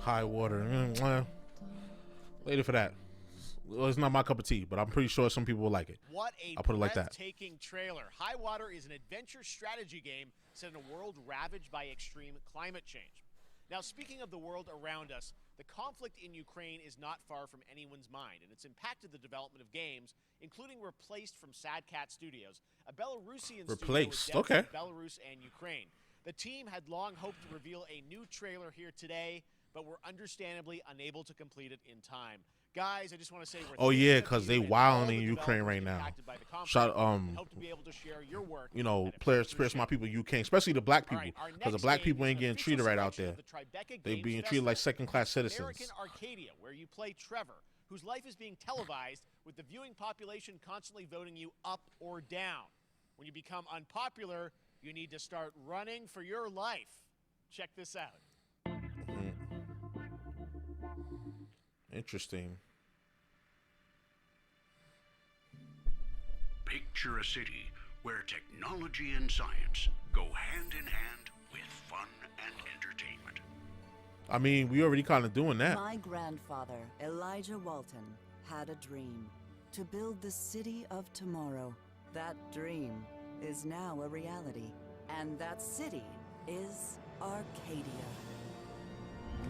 B: High water. Later for that. Well, it's not my cup of tea, but I'm pretty sure some people will like it.
A: What a
B: I'll put it like that.
A: breathtaking trailer. High Water is an adventure strategy game set in a world ravaged by extreme climate change. Now, speaking of the world around us, the conflict in Ukraine is not far from anyone's mind, and it's impacted the development of games, including Replaced from Sad Cat Studios, a Belarusian studio with depth in Belarus and Ukraine. The team had long hoped to reveal a new trailer here today, but were understandably unable to complete it in time. Guys, I just want to say
B: oh yeah, because they wilding in Ukraine right now. Shout you know, players, spirits, my people in Ukraine, especially the black people, because the black people ain't getting treated right out there. They being treated like second-class citizens.
A: American Arcadia, where you play Trevor, whose life is being televised with the viewing population constantly voting you up or down. When you become unpopular, you need to start running for your life. Check this out.
B: Interesting.
U: Picture a city where technology and science go hand in hand with fun and entertainment.
B: I mean, we already kind of doing that.
V: My grandfather, Elijah Walton, had a dream to build the city of tomorrow. That dream is now a reality, and that city is Arcadia.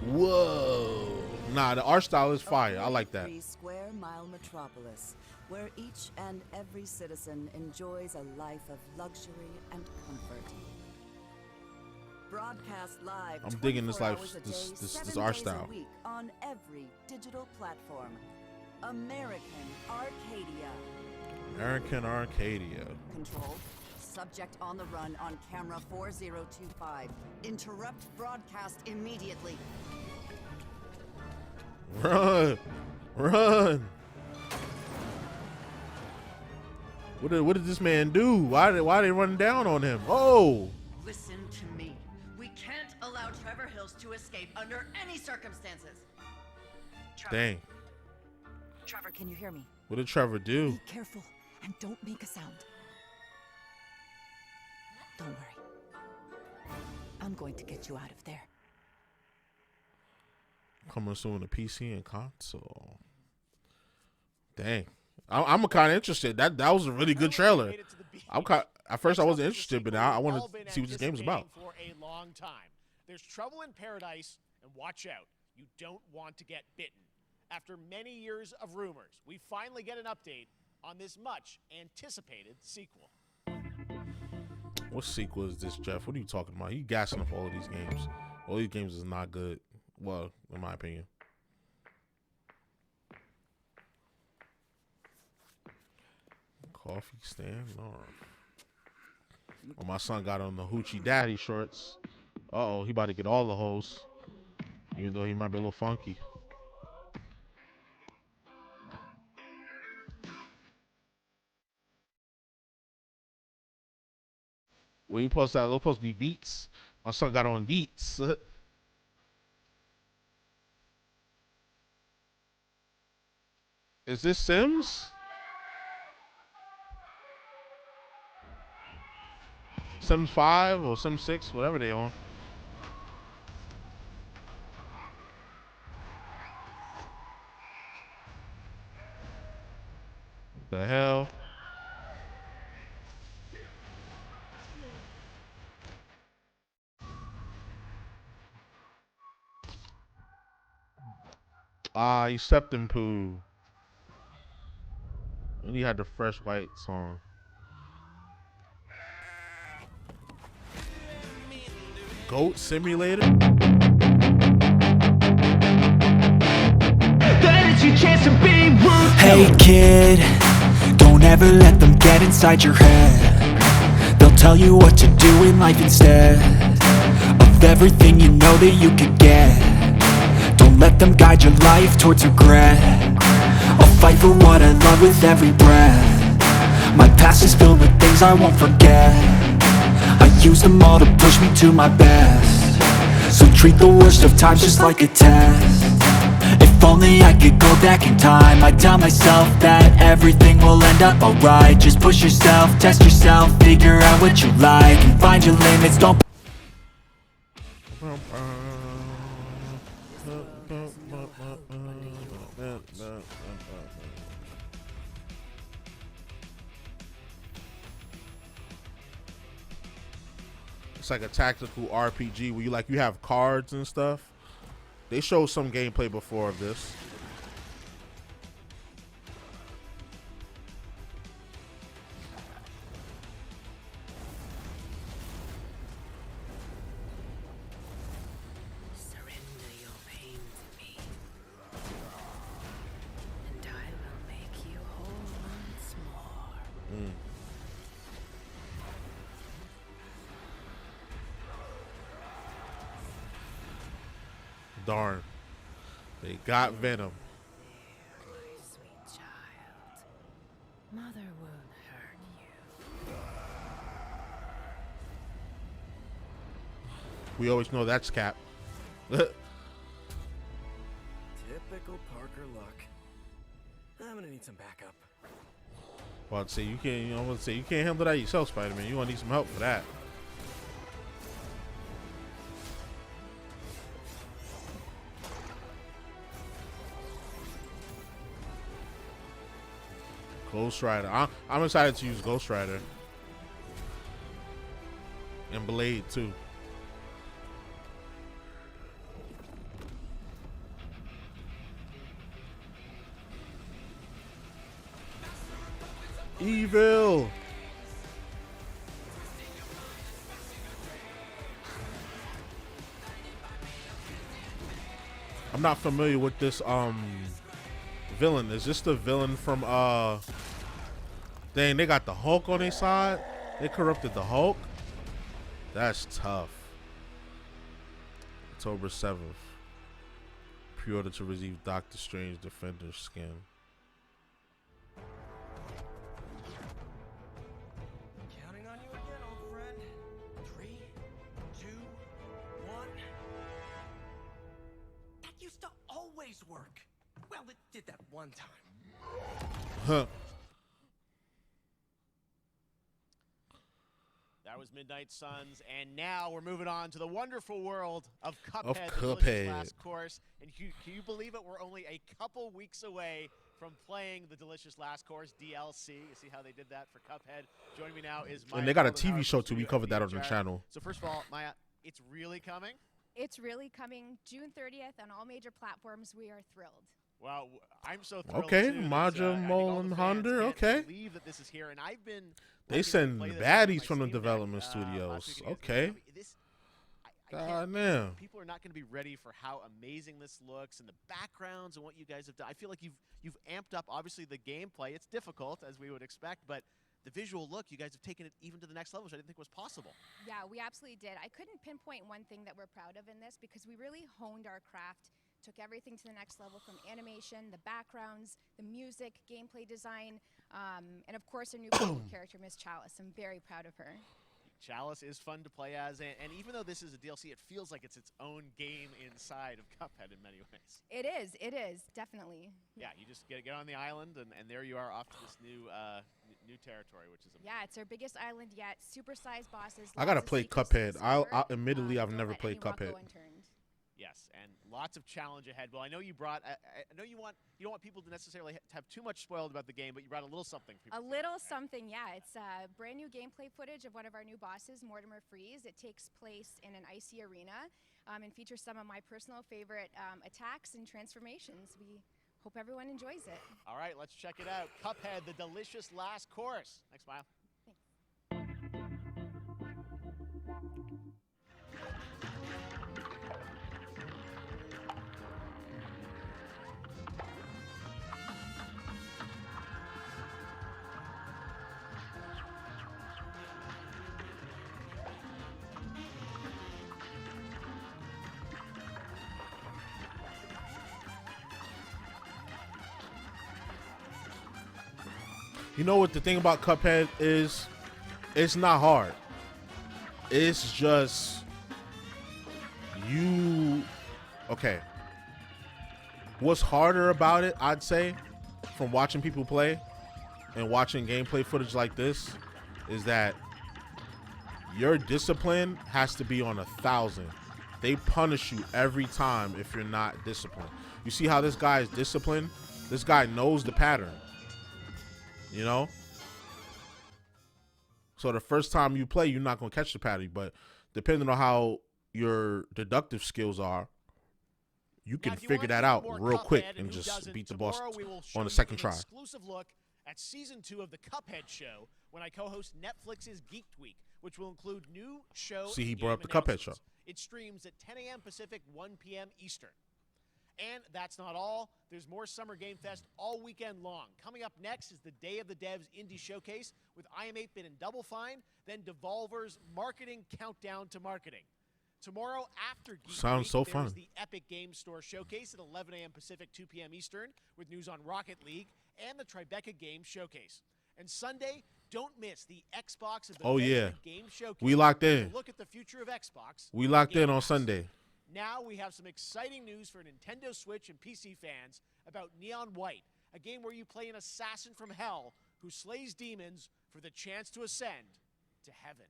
B: Whoa. Nah, the art style is fire. I like that.
V: 3-square-mile metropolis where each and every citizen enjoys a life of luxury and comfort. Broadcast live.
B: I'm digging this life,
V: day,
B: this art style.
V: A week on every digital platform. American Arcadia.
B: American Arcadia.
V: Control. Subject on the run on camera 4025. Interrupt broadcast immediately.
B: Run! Run! What did this man do? Why they running down on him? Oh!
V: Listen to me. We can't allow Trevor Hills to escape under any circumstances. Trevor.
B: Dang.
V: Trevor, can you hear me?
B: What did Trevor do?
V: Be careful and don't make a sound. Don't worry. I'm going to get you out of there.
B: Coming soon to PC and console. Dang. I'm kind of interested. That was a really good trailer. At first I wasn't interested, but now I want to see what this game is about.
A: For a long time. There's trouble in paradise, and watch out. You don't want to get bitten. After many years of rumors, we finally get an update on this much anticipated sequel.
B: What sequel is this, Jeff? What are you talking about? You gassing up all of these games. All these games is not good. Well, in my opinion. Coffee stand? No. Oh, my son got on the Hoochie Daddy shorts. Uh-oh, he about to get all the hoes. Even though he might be a little funky. When you post that, it'll supposed to be Beats. My son got on Beats. Is this Sims? Sims 5 or Sims 6, whatever they on. The hell? Ah, you Septim Poo. And he had the Fresh White song. Goat Simulator?
W: Hey kid, don't ever let them get inside your head. They'll tell you what to do in life instead of everything you know that you could get. Don't let them guide your life towards regret. I'll fight for what I love with every breath. My past is filled with things I won't forget. I use them all to push me to my best. So treat the worst of times just like a test. If only I could go back in time, I'd tell myself that everything will end up alright. Just push yourself, test yourself, figure out what you like, and find your limits, don't
B: It's like a tactical RPG where you have cards and stuff. They showed some gameplay before of this.
T: Surrender your pain to me, and I will make you whole once more.
B: Darn. They got Venom.
T: My sweet child, Mother won't hurt you.
B: We always know that's Cap.
L: Typical Parker luck. I'm gonna need some backup.
B: Well, I'd say you can't. I'm gonna say you can't handle that yourself, Spider-Man. You gonna need some help for that. Ghost Rider. I'm excited to use Ghost Rider. And Blade, too. Evil! I'm not familiar with this, villain. Is this the villain from dang, they got the Hulk on their side? They corrupted the Hulk? That's tough. October 7th. Pre-order to receive Doctor Strange Defender skin.
L: Counting on you again, old friend. 3, 2, 1. That used to always work. Well, it did that one time.
B: Huh.
A: That was Midnight Suns, and now we're moving on to the wonderful world of Cuphead,
B: Of
A: the delicious
B: Cuphead.
A: last course. And can you believe it? We're only a couple weeks away from playing the delicious last course DLC. You see how they did that for Cuphead? Joining me now is Maya.
B: And they got a
A: Goldenhauer
B: TV
A: from
B: show too. We
A: Studio
B: covered that on the
A: VHR.
B: channel.
A: So first of all, Maya, it's really coming?
C: It's really coming June 30th on all major platforms. We are thrilled.
A: Well, I'm so thrilled
B: Okay,
A: too that,
B: Maja,
A: I think
B: Mole,
A: all the
B: and
A: fans
B: Honda,
A: can't
B: okay.
A: believe that this is here, and I've been
B: They
A: lucky to
B: send
A: play this on
B: baddies
A: my
B: from the
A: Steam Deck,
B: development
A: last
B: studios.
A: week against
B: Okay.
A: Konami. I
B: God
A: can't-
B: damn.
A: People are not going to be ready for how amazing this looks and the backgrounds and what you guys have done. I feel like you've amped up, obviously, the gameplay. It's difficult, as we would expect, but the visual look, you guys have taken it even to the next level, which I didn't think was possible.
C: Yeah, we absolutely did. I couldn't pinpoint one thing that we're proud of in this because we really honed our craft, took everything to the next level from animation, the backgrounds, the music, gameplay design, and of course our new playable character, Miss Chalice. I'm very proud of her.
A: Chalice is fun to play as, and even though this is a DLC, it feels like it's its own game inside of Cuphead in many ways.
C: It is, definitely.
A: Yeah, you just get on the island, and there you are off to this new new territory, which is amazing.
C: Yeah, it's our biggest island yet. Super-sized bosses.
B: I gotta
C: lots of
B: play
C: secrets to
B: Cuphead.
C: discover.
B: Admittedly, I've
C: Don't
B: never
C: let
B: played
C: any rock go
B: Cuphead.
C: unturned.
A: Yes, and lots of challenge ahead. Well, I know you brought. I know you don't want people to necessarily have too much spoiled about the game, but you brought a little something. For people
C: A
A: to
C: little something, yeah. It's brand new gameplay footage of one of our new bosses, Mortimer Freeze. It takes place in an icy arena and features some of my personal favorite attacks and transformations. We hope everyone enjoys it.
A: All right, let's check it out. Cuphead, the delicious last course. Next, Smile.
B: You know what the thing about Cuphead is? It's not hard. It's just you. Okay. What's harder about it, I'd say, from watching people play and watching gameplay footage like this, is that your discipline has to be on 1,000. They punish you every time if you're not disciplined. You see how this guy is disciplined? This guy knows the pattern. You know? So the first time you play, you're not going to catch the pattern. But depending on how your deductive skills are, you can figure that out real quick and just beat the boss on the second try.
A: Exclusive look at season 2 of the Cuphead show when I co-host Netflix's Geeked Week, which will include new show.
B: See, he brought up the Cuphead show.
A: It streams at 10 a.m. Pacific, 1 p.m. Eastern. And that's not all. There's more Summer Game Fest all weekend long. Coming up next is the Day of the Devs Indie Showcase with IM8-Bit and Double Fine, then Devolver's Marketing Countdown to Marketing. Tomorrow after Geek
B: Sounds
A: Week,
B: so
A: there's
B: fun.
A: the Epic Games Store Showcase at 11 a.m. Pacific, 2 p.m. Eastern with news on Rocket League and the Tribeca Games Showcase. And Sunday, don't miss the Xbox and Bethesda Game Showcase.
B: We locked in.
A: Look at the future of Xbox.
B: We locked in on Sunday.
A: Now we have some exciting news for Nintendo Switch and PC fans about Neon White, a game where you play an assassin from hell who slays demons for the chance to ascend to heaven.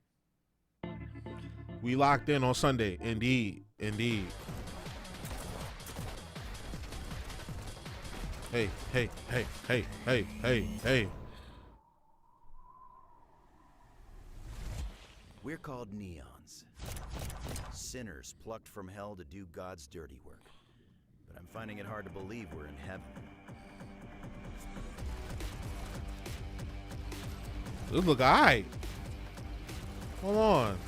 B: We locked in on Sunday. Indeed. Indeed. Hey, hey, hey, hey, hey, hey, hey.
D: We're called neons. Sinners plucked from hell to do God's dirty work. But I'm finding it hard to believe we're in heaven.
B: This look alright. Hold on.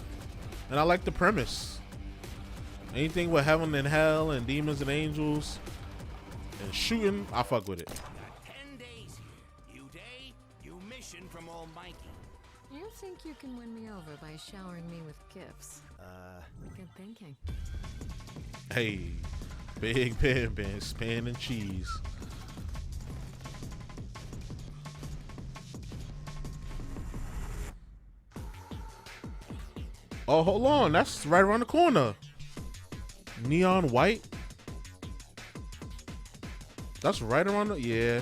B: And I like the premise. Anything with heaven and hell and demons and angels and shooting, I fuck with it.
L: 10 days here. New day, new mission from Almighty.
T: You think you can win me over by showering me with gifts? Good thinking.
B: Hey, Big Ben, spin and cheese. Oh, hold on. That's right around the corner. Neon White. That's right around the, yeah.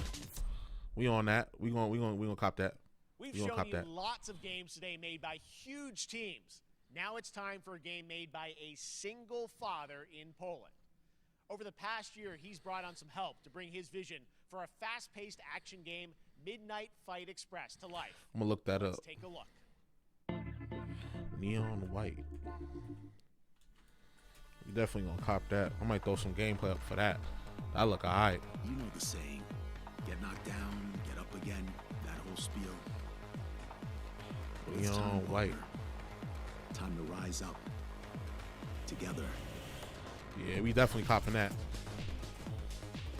B: We on that. We gonna cop that.
A: We've shown you lots of games today made by huge teams. Now it's time for a game made by a single father in Poland. Over the past year, he's brought on some help to bring his vision for a fast-paced action game, Midnight Fight Express, to life.
B: I'm gonna look that
A: Let's
B: up.
A: take a look.
B: Neon White. We definitely gonna cop that. I might throw some gameplay up for that. That look alright.
E: You know the saying, get knocked down, get up again, that whole spiel. Well, it's
B: Neon
E: time,
B: White.
E: partner. Time to rise up. Together.
B: Yeah, we definitely copping that.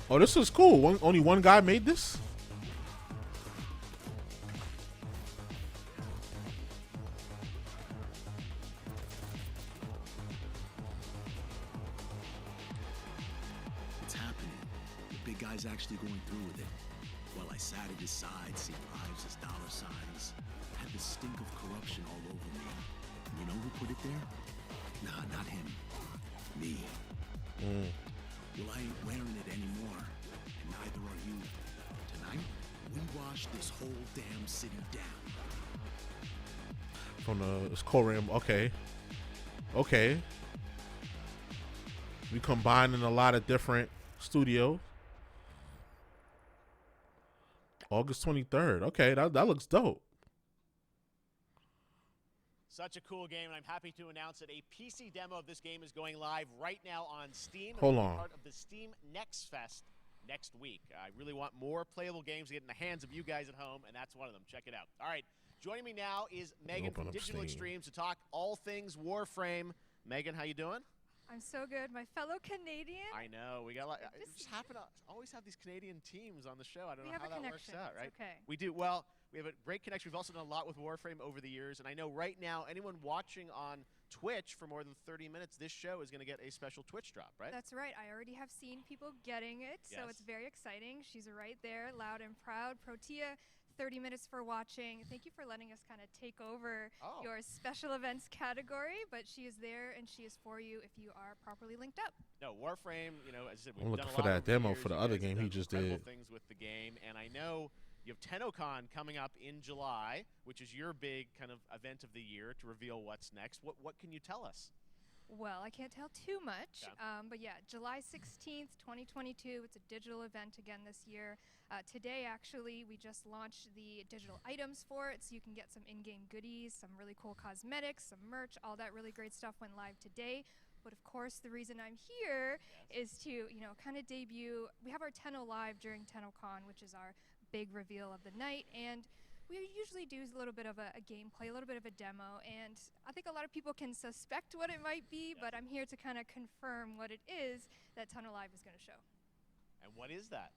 B: Oh, this is cool. Only one guy made this?
E: It's happening. The big guy's actually going through with it. While I sat at his side, seeing lives as dollar signs, had the stink of corruption all over me. And you know who put it there? Nah, not him. Me. Well, I ain't wearing it anymore, and neither are you. Tonight, we wash this whole damn city down.
B: From the Corsair. Okay. We combining a lot of different studios. August 23rd. Okay, that looks dope.
A: Such a cool game, and I'm happy to announce that a PC demo of this game is going live right now on Steam.
B: Hold
A: It'll be
B: on.
A: part of the Steam Next Fest next week. I really want more playable games to get in the hands of you guys at home, and that's one of them. Check it out. All right, joining me now is Megan
B: Open
A: from
B: up
A: Digital
B: Steam.
A: Extremes to talk all things Warframe. Megan, how you doing?
F: I'm so good. My fellow Canadian.
A: I know. We got a lot. We just happen to always have these Canadian teams on the show. I don't know how that works out, right?
F: It's okay.
A: We do. Well, we have a great connection. We've also done a lot with Warframe over the years. And I know right now, anyone watching on Twitch for more than 30 minutes, this show is going to get a special Twitch drop, right?
F: That's right. I already have seen people getting it, so it's very exciting. She's right there, loud and proud. Protea, 30 minutes for watching. Thank you for letting us kind of take over your special events category, but she is there and she is for you if you are properly linked up.
A: No, Warframe, you know, as I said, we've
B: I'm
A: done
B: looking
A: a
B: for
A: lot
B: that
A: over the
B: demo
A: years.
B: for the
A: You
B: other
A: guys have
B: game
A: done
B: he just
A: incredible
B: did.
A: things with the game, and I know you have TennoCon coming up in July, which is your big kind of event of the year to reveal what's next. What can you tell us?
F: Well, I can't tell too much, but yeah, July 16th, 2022. It's a digital event again this year. Today, actually, we just launched the digital items for it, so you can get some in-game goodies, some really cool cosmetics, some merch, all that really great stuff went live today. But of course, the reason I'm here is to, you know, kind of debut. We have our 10:00 live during 10:00con, which is our big reveal of the night, and we usually do a little bit of a gameplay, a little bit of a demo, and I think a lot of people can suspect what it might be, but I'm here to kind of confirm what it is that 10:00 Live is going to show.
A: And what is that?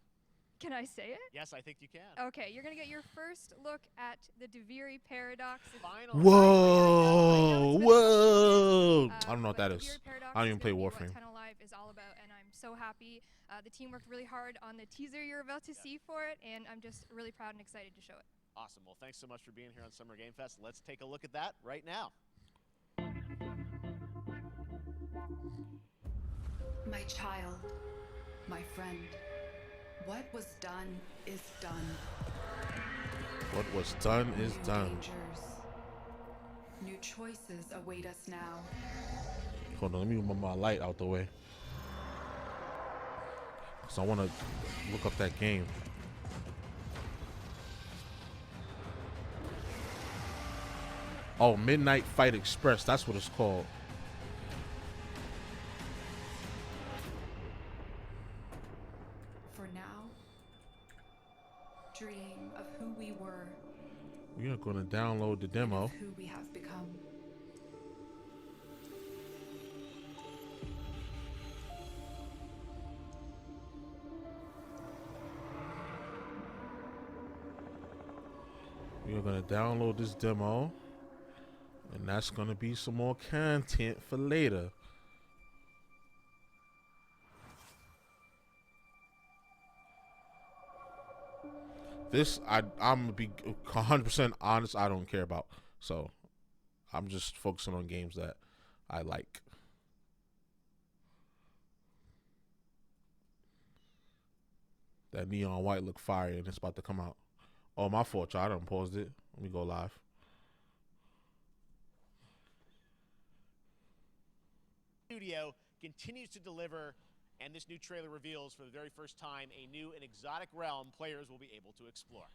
F: Can I say it?
A: Yes, I think you can.
F: Okay, you're going to get your first look at the Duviri Paradox.
A: Finally.
B: Whoa, whoa! I don't know what that is. I don't even play Warframe.
F: 10:00 Live is all about, and I'm so happy. The team worked really hard on the teaser you're about to see for it, and I'm just really proud and excited to show it.
A: Awesome. Well, thanks so much for being here on Summer Game Fest. Let's take a look at that right now.
H: My child, my friend, what was done is done.
B: What was done is
H: New
B: done.
H: dangers. New choices await us now.
B: Hold on, let me move my light out the way. So I want to look up that game. Oh, Midnight Fight Express. That's what it's called.
H: For now, dream of who we were.
B: We are going to download the demo.
H: Who we have become.
B: We are going to download this demo. And that's going to be some more content for later. This, I'm going to be 100% honest, I don't care about. So, I'm just focusing on games that I like. That neon white look fire and it's about to come out. Oh, my fault, y'all. I done paused it. Let me go live.
A: Studio continues to deliver, and this new trailer reveals for the very first time a new and exotic realm players will be able to explore.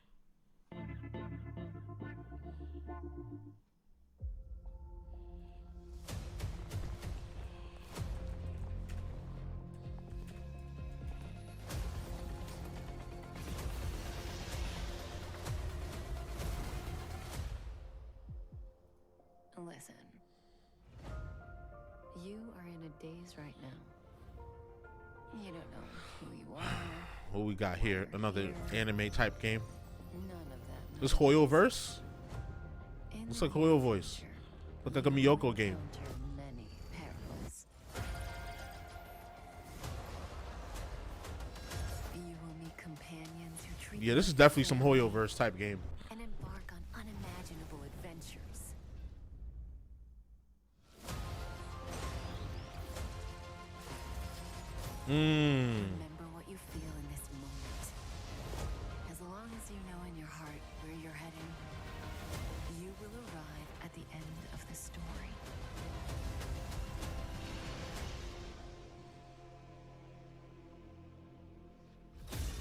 T: Listen. You are in a daze right now. You don't know who you are.
B: What we got here? Another anime type game.
T: None of that.
B: This Hoyoverse? Looks like Hoyo voice. Look like a Miyoko game.
T: Many perils. You will meet companions who treat
B: Yeah, this is definitely some Hoyoverse type game.
T: and embark on unimaginable adventures. Remember what you feel in this moment. As long as you know in your heart where you're heading, you will arrive at the end of the story.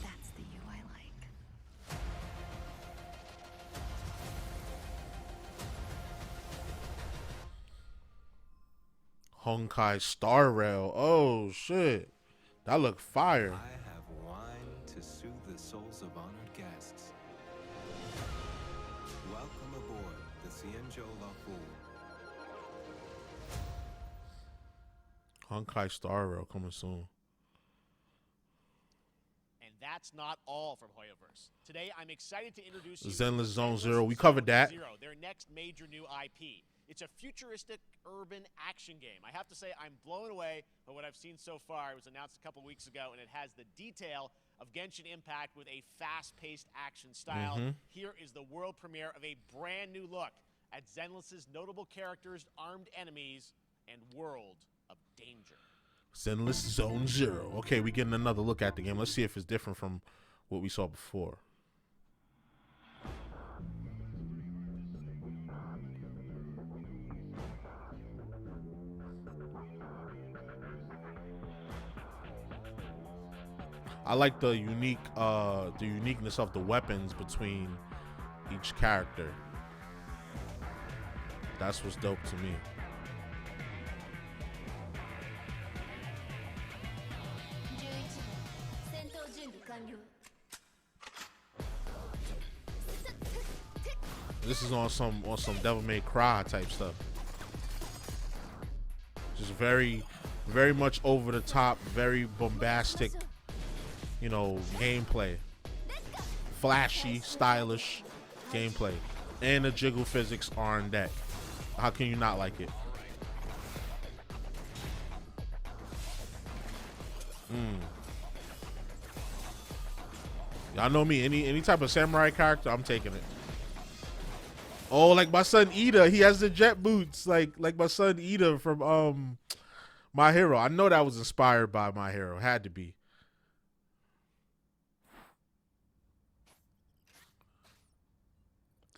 T: That's the you I like.
B: Honkai Star Rail. Oh shit. That look fire.
J: I have wine to soothe the souls of honored guests. Welcome aboard the Cienjo La Fool.
B: Honkai Star Rail coming soon.
A: And that's not all from Hoyoverse. Today, I'm excited to introduce you
B: Zenless
A: to
B: Zone
A: Zenless
B: Zero. We covered that.
A: Zero, their next major new IP. It's a futuristic urban action game. I have to say, I'm blown away by what I've seen so far. It was announced a couple weeks ago, and it has the detail of Genshin Impact with a fast-paced action style. Here is the world premiere of a brand new look at Zenless's notable characters, armed enemies, and world of danger.
B: Zenless Zone Zero. Okay, we getting another look at the game. Let's see if it's different from what we saw before. I like the uniqueness of the weapons between each character. That's what's dope to me. This is on some Devil May Cry type stuff. Just very much over the top, very bombastic, you know, gameplay. Flashy, stylish gameplay. And the jiggle physics are on deck. How can you not like it? Y'all know me. Any type of samurai character, I'm taking it. Oh, like my son Ida, he has the jet boots, like my son Ida from My Hero. I know that was inspired by My Hero. Had to be.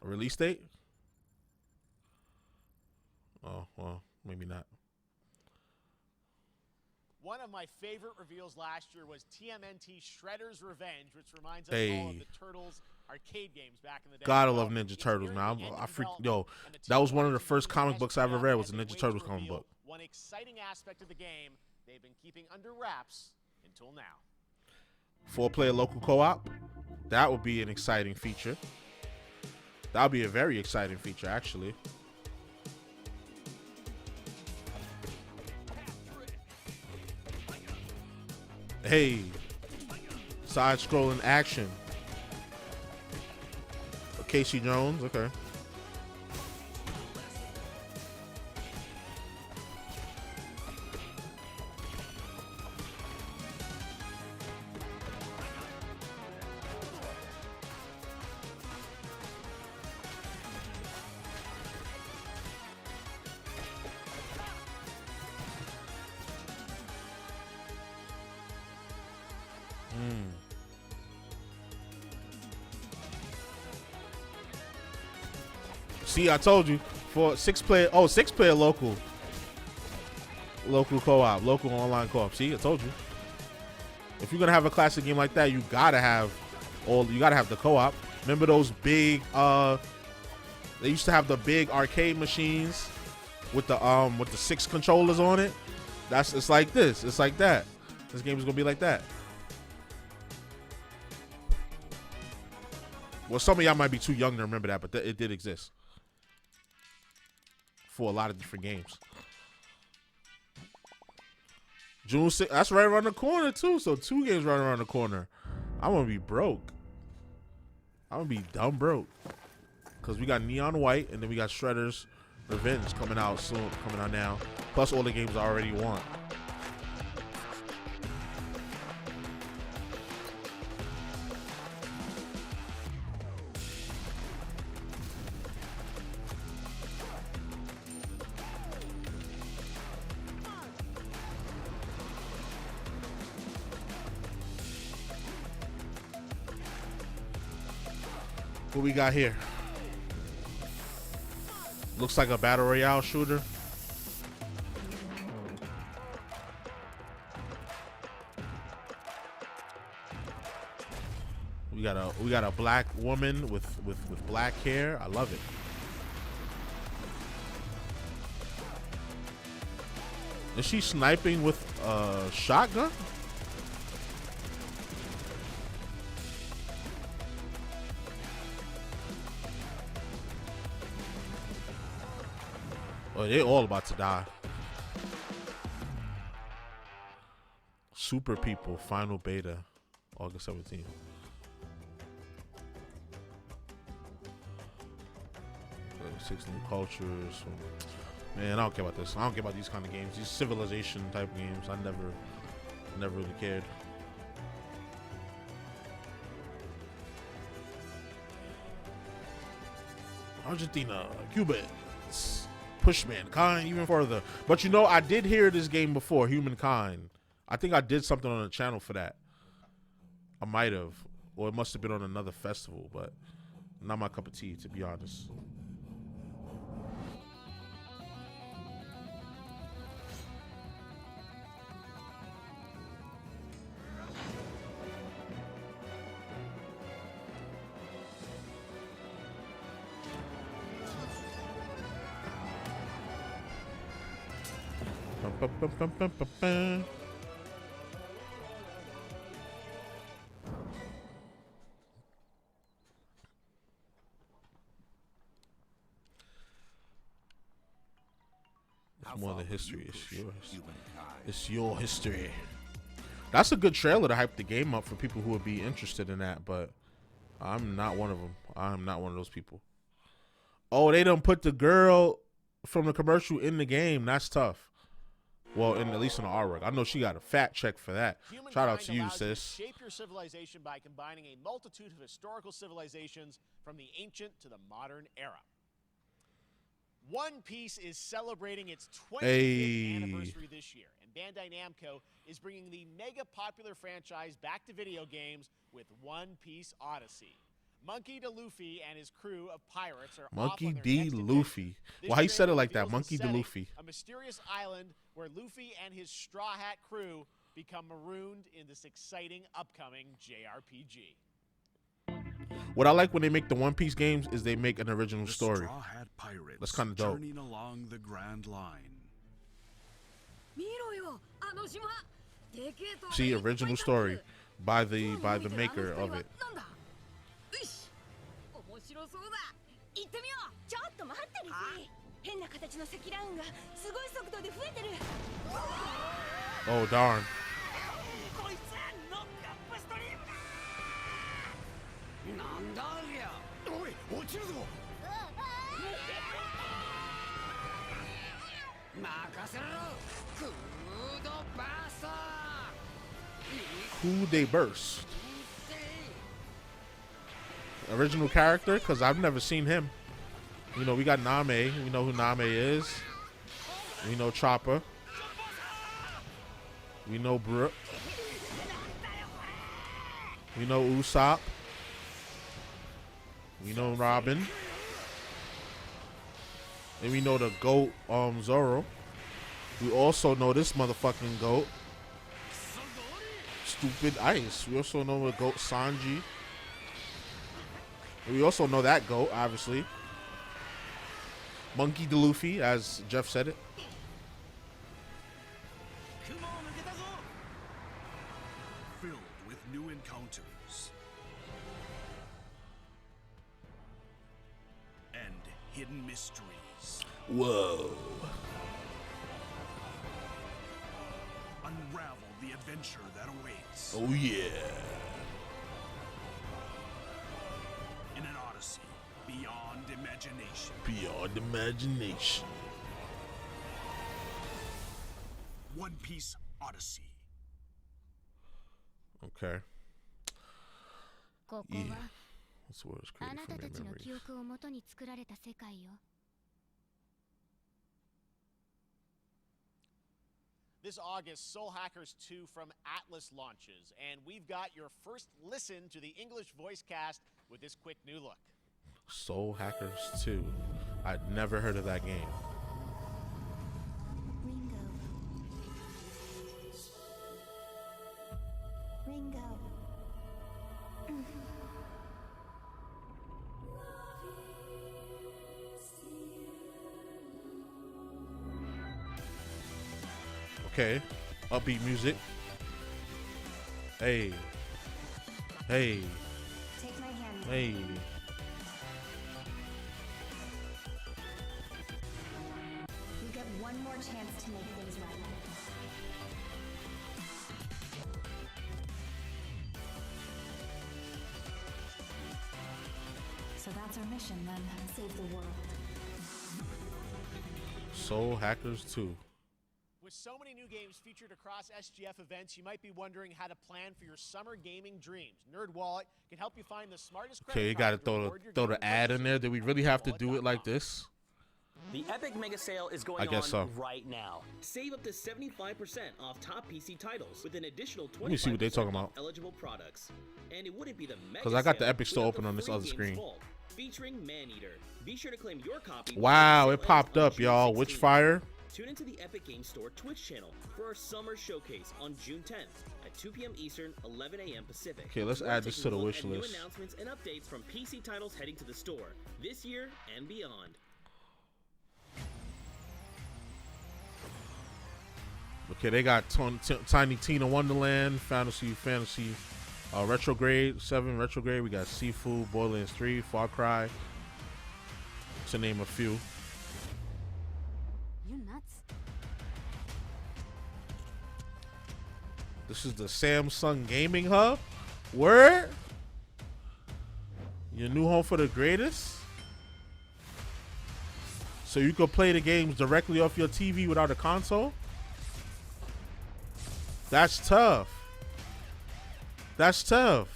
B: A release date? Oh, well, maybe not.
A: One of my favorite reveals last year was TMNT Shredder's Revenge, which reminds us all of the Turtles arcade games back in the day.
B: Gotta love Ninja Turtles, man. That was one of the first comic books I ever read, was a Ninja Turtles comic book.
A: One exciting aspect of the game they've been keeping under wraps until now.
B: 4-player local co-op. That would be an exciting feature. That would be a very exciting feature, actually. Hey, side-scrolling action. Casey Jones, okay. See, I told you, for 6-player local co-op, local online co-op. See, I told you. If you're gonna have a classic game like that, you gotta have the co-op. Remember those big they used to have the big arcade machines with the 6 controllers on it? It's like this. It's like that. This game is gonna be like that. Well, some of y'all might be too young to remember that, but it did exist for a lot of different games. June 6th, that's right around the corner too. So 2 games right around the corner. I'm gonna be broke. I'm gonna be dumb broke. Cause we got Neon White and then we got Shredder's Revenge coming out soon, coming out now. Plus all the games I already want. What we got here? Looks like a battle royale shooter. We got a black woman with black hair. I love it. Is she sniping with a shotgun? Oh, they're all about to die. Super People Final Beta, August 17th. So 6 new cultures. Man, I don't care about this. I don't care about these kind of games. These civilization type games. I never really cared. Argentina, Cuba. Push Mankind even further. But you know, I did hear this game before, Humankind. I think I did something on the channel for that. I might have. Or it must have been on another festival, but not my cup of tea, to be honest. It's more than history. It's your history. It's your history. That's a good trailer to hype the game up for people who would be interested in that, but I'm not one of them. I'm not one of those people. Oh, they done put the girl from the commercial in the game. That's tough. Well, at least in the artwork. I know she got a fat check for that. Shout out to you, sis.
A: Shape your civilization by combining a multitude of historical civilizations from the ancient to the modern era. One Piece is celebrating its 25th anniversary this year, and Bandai Namco is bringing the mega popular franchise back to video games with One Piece Odyssey. Monkey D. Luffy and his crew of pirates are
B: Monkey D. Luffy. Why he said it like that? Monkey D. Luffy.
A: A mysterious island where Luffy and his Straw Hat crew become marooned in this exciting upcoming JRPG.
B: What I like when they make the One Piece games is they make an original story.
E: Straw Hat Pirates
B: That's kind of dope.
E: Journeying along the Grand Line.
B: See, original story by the maker of it. Oh darn. Who they burst? Original character? Because I've never seen him. You know, we got Name. We know who Name is. We know Chopper. We know Brook. We know Usopp. We know Robin. And we know the GOAT, Zoro. We also know this motherfucking GOAT, Stupid Ice. We also know the GOAT, Sanji. And we also know that GOAT, obviously. Monkey D. Luffy, as Jeff said it.
E: Filled with new encounters and hidden mysteries.
B: Whoa.
E: Unravel the adventure that awaits.
B: Oh yeah.
E: In an odyssey beyond imagination.
B: Beyond imagination.
E: One Piece Odyssey.
B: Okay. Yeah. That's what it's created from their memories.
A: This August, Soul Hackers 2 from Atlas launches, and we've got your first listen to the English voice cast with this quick new look.
B: Soul Hackers 2. I'd never heard of that game.
T: Ringo.
B: Okay. Upbeat music. Hey. Hey.
T: Take my hand.
B: Hey.
T: You get one more chance to make things right. So that's our mission then. Save the world.
B: Soul Hackers 2.
A: With so many new games featured across SGF events, you might be wondering how to plan for your summer gaming dreams. NerdWallet can help you find the smartest credit
B: Okay, you gotta throw the ad in there. Did we really have to do it like this?
G: The Epic Mega Sale is going on right now. Save up to 75% off top PC titles with an additional 25%
B: Let me see what they talking about.
G: eligible products. And it wouldn't be the Mega
B: Because I got the
G: Sale
B: Epic Store
G: without
B: open
G: the
B: on this
G: free
B: other
G: games
B: screen.
G: vault, featuring Maneater. Be sure to claim your copy.
B: Wow, it popped up, y'all. Witchfire.
G: Tune into the Epic Games Store Twitch channel for our summer showcase on June 10th at 2 p.m. Eastern, 11 a.m. Pacific.
B: Okay, let's
G: We're
B: add this to
G: taking
B: the
G: a look
B: wish
G: at new
B: list.
G: announcements and updates from PC titles heading to the store this year and beyond.
B: Okay, they got Tiny Tina Wonderland, Fantasy, Retrograde 7, Retrograde. We got Seafood, Borderlands 3, Far Cry, to name a few.
T: You nuts?
B: This is the Samsung Gaming Hub. Word? Your new home for the greatest? So you can play the games directly off your TV without a console? That's tough. That's tough.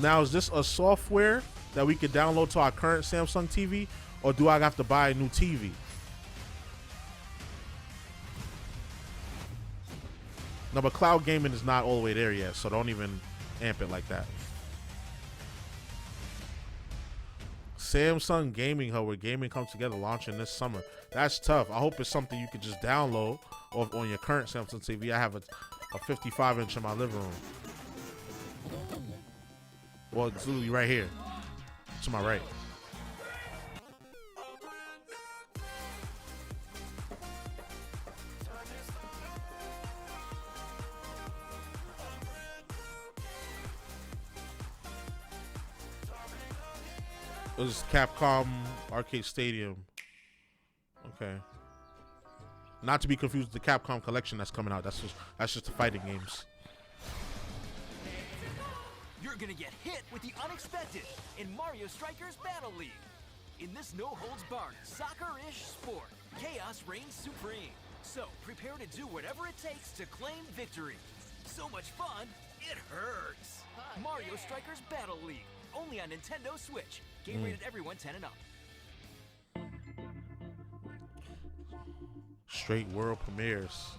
B: Now, is this a software that we could download to our current Samsung TV, or do I have to buy a new TV? No, but cloud gaming is not all the way there yet, so don't even amp it like that. Samsung Gaming Hub, where gaming comes together, launching this summer. That's tough. I hope it's something you could just download on your current Samsung TV. I have a 55-inch in my living room. Well, it's literally right here. To my right. This is Capcom Arcade Stadium. Okay. Not to be confused with the Capcom Collection that's coming out. That's just the fighting games.
I: You're gonna get hit with the unexpected in Mario Strikers Battle League. In this no-holds-barred, soccer-ish sport, chaos reigns supreme. So prepare to do whatever it takes to claim victory. So much fun, it hurts. Mario Strikers Battle League, only on Nintendo Switch. Game rated everyone 10 and up.
B: Straight world premieres.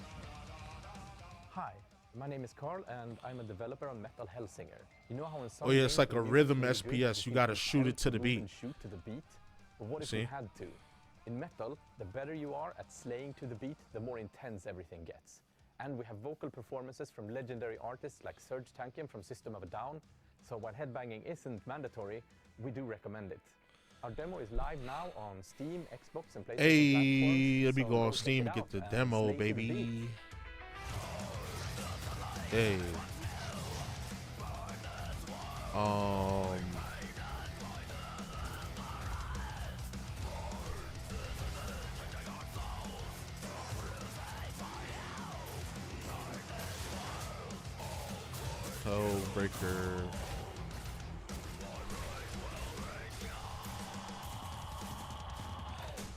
K: Hi, my name is Carl, and I'm a developer on Metal Hellsinger. You know how in some
B: Oh yeah, it's like a
K: games
B: rhythm
K: really
B: SPS.
K: good,
B: You gotta shoot it to the beat.
K: Shoot to the beat. But what if
B: See?
K: you had to? In Metal, the better you are at slaying to the beat, the more intense everything gets. And we have vocal performances from legendary artists like Serge Tankian from System of a Down. So while headbanging isn't mandatory, we do recommend it. Our demo is live now on Steam, Xbox, and PlayStation
B: Hey, let me
K: so
B: go on
K: check
B: Steam
K: it
B: and get
K: out
B: the
K: and
B: demo,
K: slay to the
B: baby.
K: beat.
B: Hey. Hellbreaker.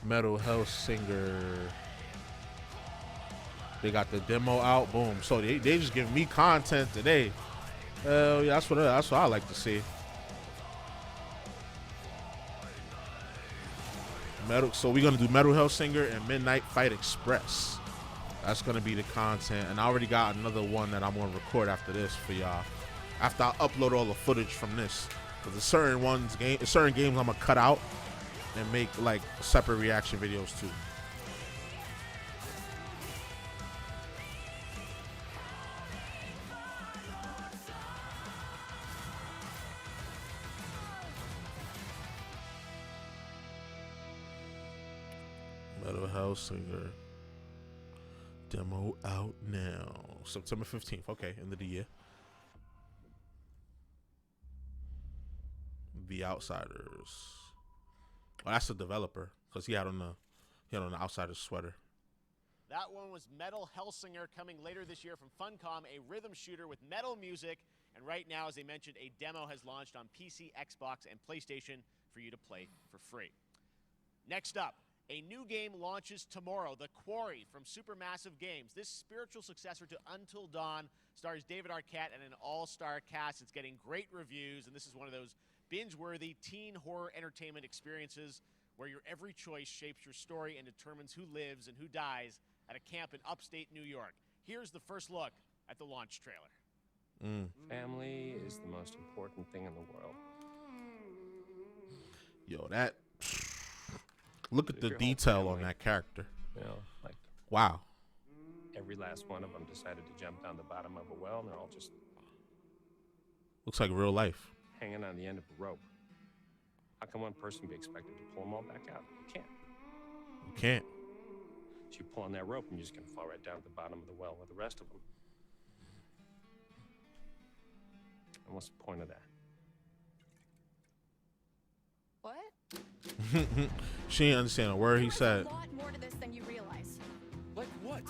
B: Metal Hellsinger. They got the demo out. Boom. So they just giving me content today. Hell yeah, that's what I like to see. So we're gonna do Metal Hellsinger and Midnight Fight Express. That's gonna be the content, and I already got another one that I'm gonna record after this for y'all. After I upload all the footage from this, because there's certain games I'm gonna cut out and make like separate reaction videos too. Metal Hellsinger demo out now. September 15th. Okay, end of the year. The Outsiders. Oh, that's the developer, because he had on the Outsiders sweater.
A: That one was Metal Hellsinger, coming later this year from Funcom, a rhythm shooter with metal music. And right now, as I mentioned, a demo has launched on PC, Xbox, and PlayStation for you to play for free. Next up, a new game launches tomorrow, The Quarry from Supermassive Games. This spiritual successor to Until Dawn stars David Arquette and an all-star cast. It's getting great reviews, and this is one of those binge-worthy teen horror entertainment experiences where your every choice shapes your story and determines who lives and who dies at a camp in upstate New York. Here's the first look at the launch trailer.
M: Family is the most important thing in the world.
B: Yo, that... Look at the detail on that character.
M: You know, like...
B: Wow.
M: Every last one of them decided to jump down the bottom of a well, and they're all just...
B: Looks like real life.
M: Hanging on the end of a rope. How can one person be expected to pull them all back out? You can't.
B: You can't.
M: So you pull on that rope and you're just gonna fall right down to the bottom of the well with the rest of them. And what's the point of that?
C: What?
B: She didn't understand a word he said.
C: There's a lot more to this than you realize.
I: Like what?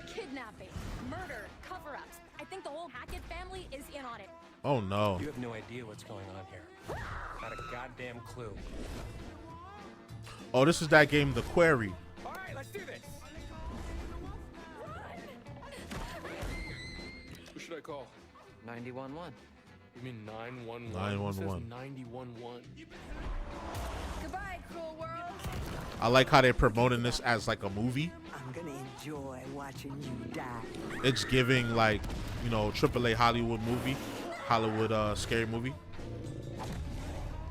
C: Kidnapping, murder, cover-ups. I think the whole Hackett family is in on it.
B: Oh no.
M: You have no idea what's going on here. Not a goddamn clue.
B: Oh, this is that game, The Quarry.
I: All right, let's do this.
N: Who should I call?
O: 911.
N: You mean 911?
B: 911.
N: 911.
C: Goodbye, cruel world.
B: I like how they're promoting this as like a movie.
V: I'm gonna enjoy watching you die.
B: It's giving like, you know, AAA Hollywood movie, Hollywood scary movie.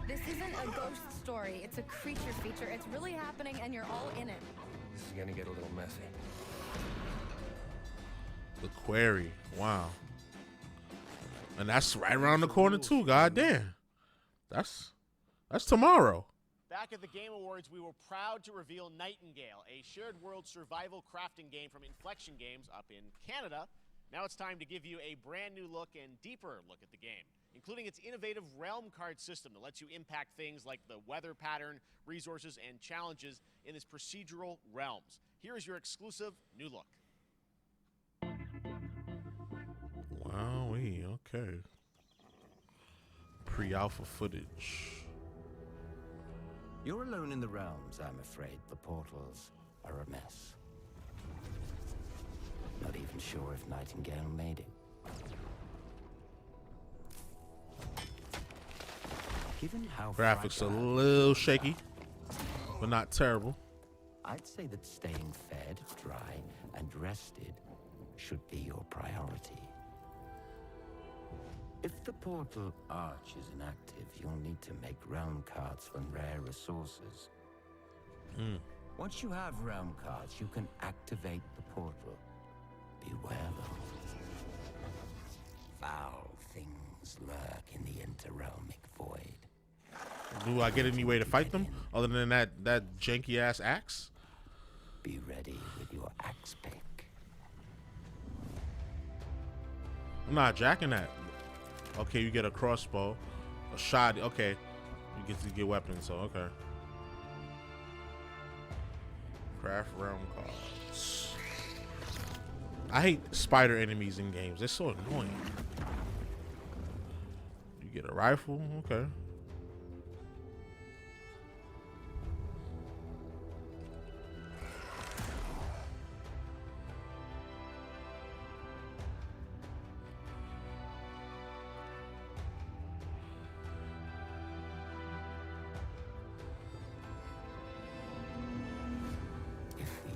C: This isn't a ghost story. It's a creature feature. It's really happening, and you're all in it.
M: This is gonna get a little messy.
B: The Quarry. Wow. And that's right around the corner too. God damn. That's tomorrow.
A: Back at the Game Awards, we were proud to reveal Nightingale, a shared world survival crafting game from Inflection Games up in Canada. Now it's time to give you a brand new look and deeper look at the game, including its innovative realm card system that lets you impact things like the weather pattern, resources, and challenges in its procedural realms. Here is your exclusive new look.
B: Wowee, okay. Pre-alpha footage.
Q: You're alone in the realms, I'm afraid. The portals are a mess. Not even sure if Nightingale made it. Given how
B: Graphics a
Q: fragile
B: little shaky, but not terrible.
Q: I'd say that staying fed, dry, and rested should be your priority. If the portal arch is inactive, you'll need to make realm cards from rare resources. Once you have realm cards, you can activate the portal. Beware though. Foul things lurk in the interrealmic void.
B: Do I get any way to fight them other than that janky ass axe?
Q: Be ready with your axe pick.
B: I'm not jacking that. Okay, you get a crossbow, a shot. Okay, you get to get weapons. So okay. Craft realm cards. I hate spider enemies in games. They're so annoying. You get a rifle. Okay.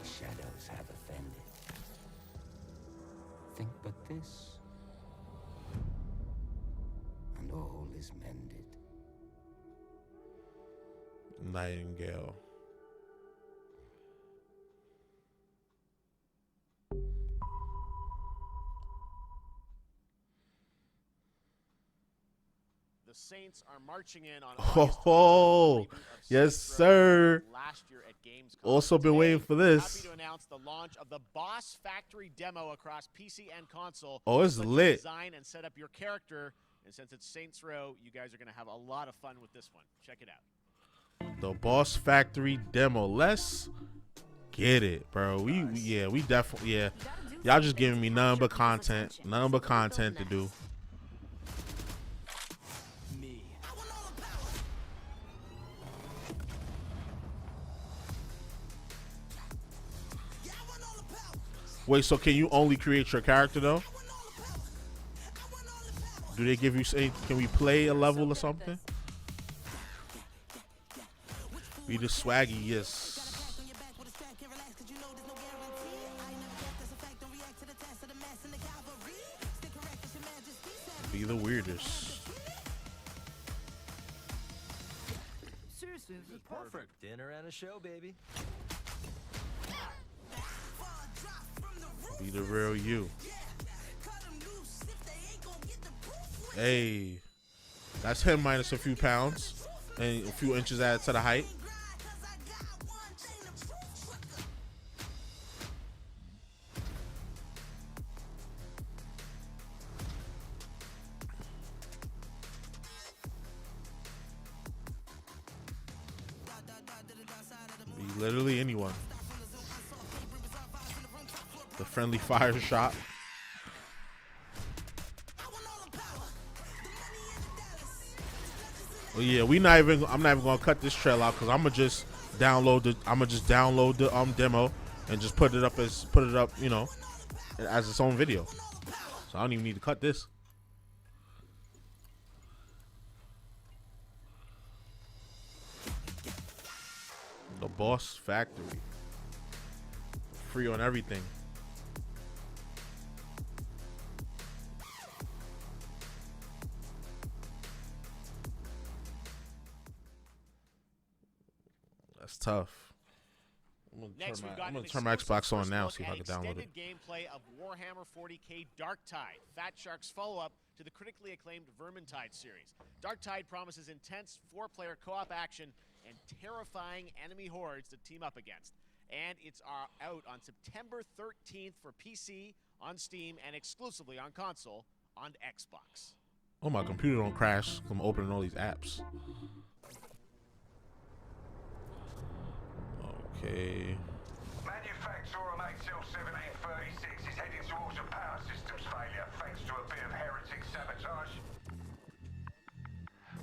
Q: Shadows have offended. Think but this, and all is mended.
B: Nightingale.
A: The Saints are marching in on
B: Oh, yes, sir.
A: Last year at Gamescom.
B: Also been waiting for this.
A: Happy to announce the launch of the Boss Factory demo across PC and console.
B: Oh, it's lit.
A: Design and set up your character. And since it's Saints Row, you guys are going to have a lot of fun with this one. Check it out.
B: The Boss Factory demo. Let's get it, bro. We definitely Y'all just giving me nothing but content to do. Wait, so can you only create your character though? Do they give you say can we play a level or something? Be the swaggy, yes. Be the weirdest.
I: Seriously, this is perfect. Dinner and a show, baby.
B: Be the real you. Hey, that's him minus a few pounds and a few inches added to the height. Literally anyone. The friendly fire shot. Well, yeah, I'm not even gonna cut this trail out because I'm gonna just download the demo and just put it up, you know, as its own video. So I don't even need to cut this. The Boss Factory. Free on everything. That's tough.
A: Next, we've got
B: I'm gonna turn my Xbox on now, see if I can download it.
A: Gameplay of Warhammer 40k Darktide, Fat Shark's follow-up to the critically acclaimed Vermintide series. Darktide promises intense 4-player co-op action and terrifying enemy hordes to team up against. And it's out on September 13th for PC, on Steam, and exclusively on console on Xbox.
B: Oh, my computer don't crash. I'm opening all these apps. Okay.
O: Manufacturer MHL 1736 is heading towards a power systems failure thanks to a bit of heretic sabotage.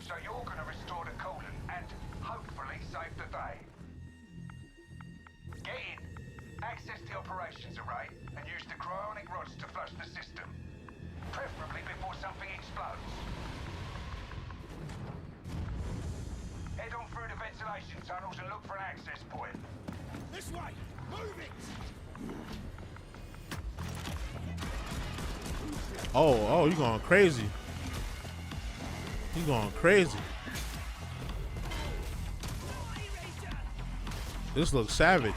O: So you're going to restore the coolant and hopefully save the day. Get in, access the operations array, and use the cryonic rods to flush the system. Preferably before something explodes. Head on through the ventilation tunnels and look for an access point. This way! Move it!
B: Oh, you going crazy. You going crazy. This looks savage.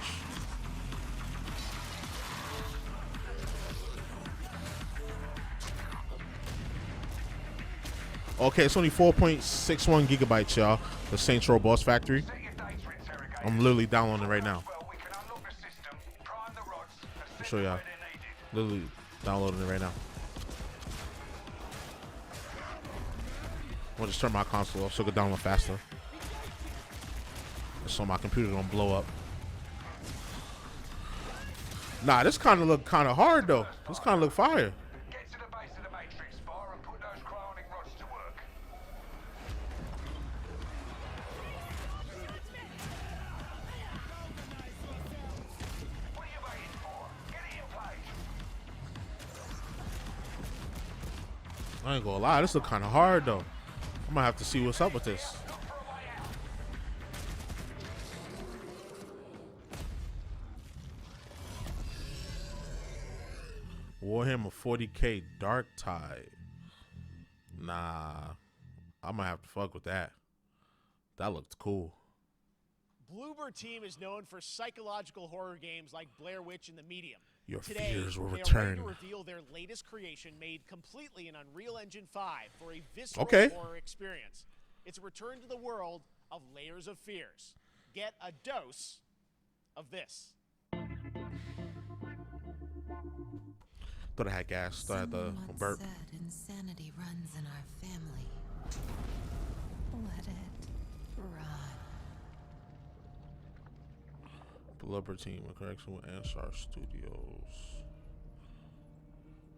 B: Okay, it's only 4.61 gigabytes, y'all. The Saints Row Boss Factory. I'm literally downloading it right now. I'll show y'all. Literally downloading it right now. I'm gonna just turn my console off so it can download faster. So my computer don't blow up. Nah, this kind of look kind of hard though. This kind of look fire.
O: Get to the base of the matrix bar and put those cryonic rods to work. What are you waiting for? Get it in place.
B: I ain't gonna lie, this look kind of hard though. I'm gonna have to see what's up with this. Warhammer 40k Darktide. Nah, I might have to fuck with that. That looked cool.
A: Bloober Team is known for psychological horror games like Blair Witch and The Medium.
B: Your
A: Today,
B: fears will
A: they
B: return.
A: are ready to reveal their latest creation made completely in Unreal Engine 5 for a visceral horror experience. It's a return to the world of Layers of Fears. Get a dose of this.
B: Thought I had gas. Thought I had the burp.
T: Said insanity runs in our family. Let it run.
B: Blubber Team in connection with Ansar Studios.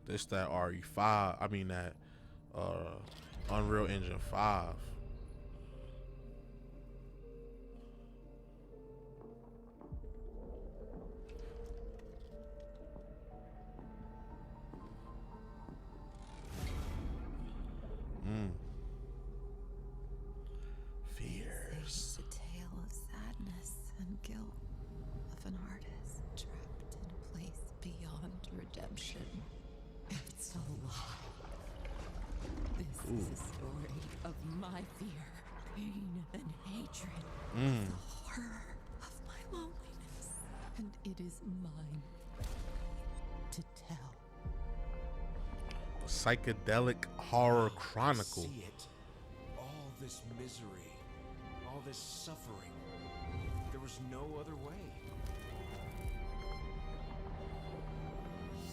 B: This that RE5. I mean that Unreal Engine 5.
T: Fears. The tale of sadness and guilt of an artist trapped in a place beyond redemption. It's a lie. This is a story of my fear, pain, and hatred. The horror of my loneliness. And it is mine to tell.
B: Psychedelic horror chronicle.
L: See it. All this misery, all this suffering. There was no other way.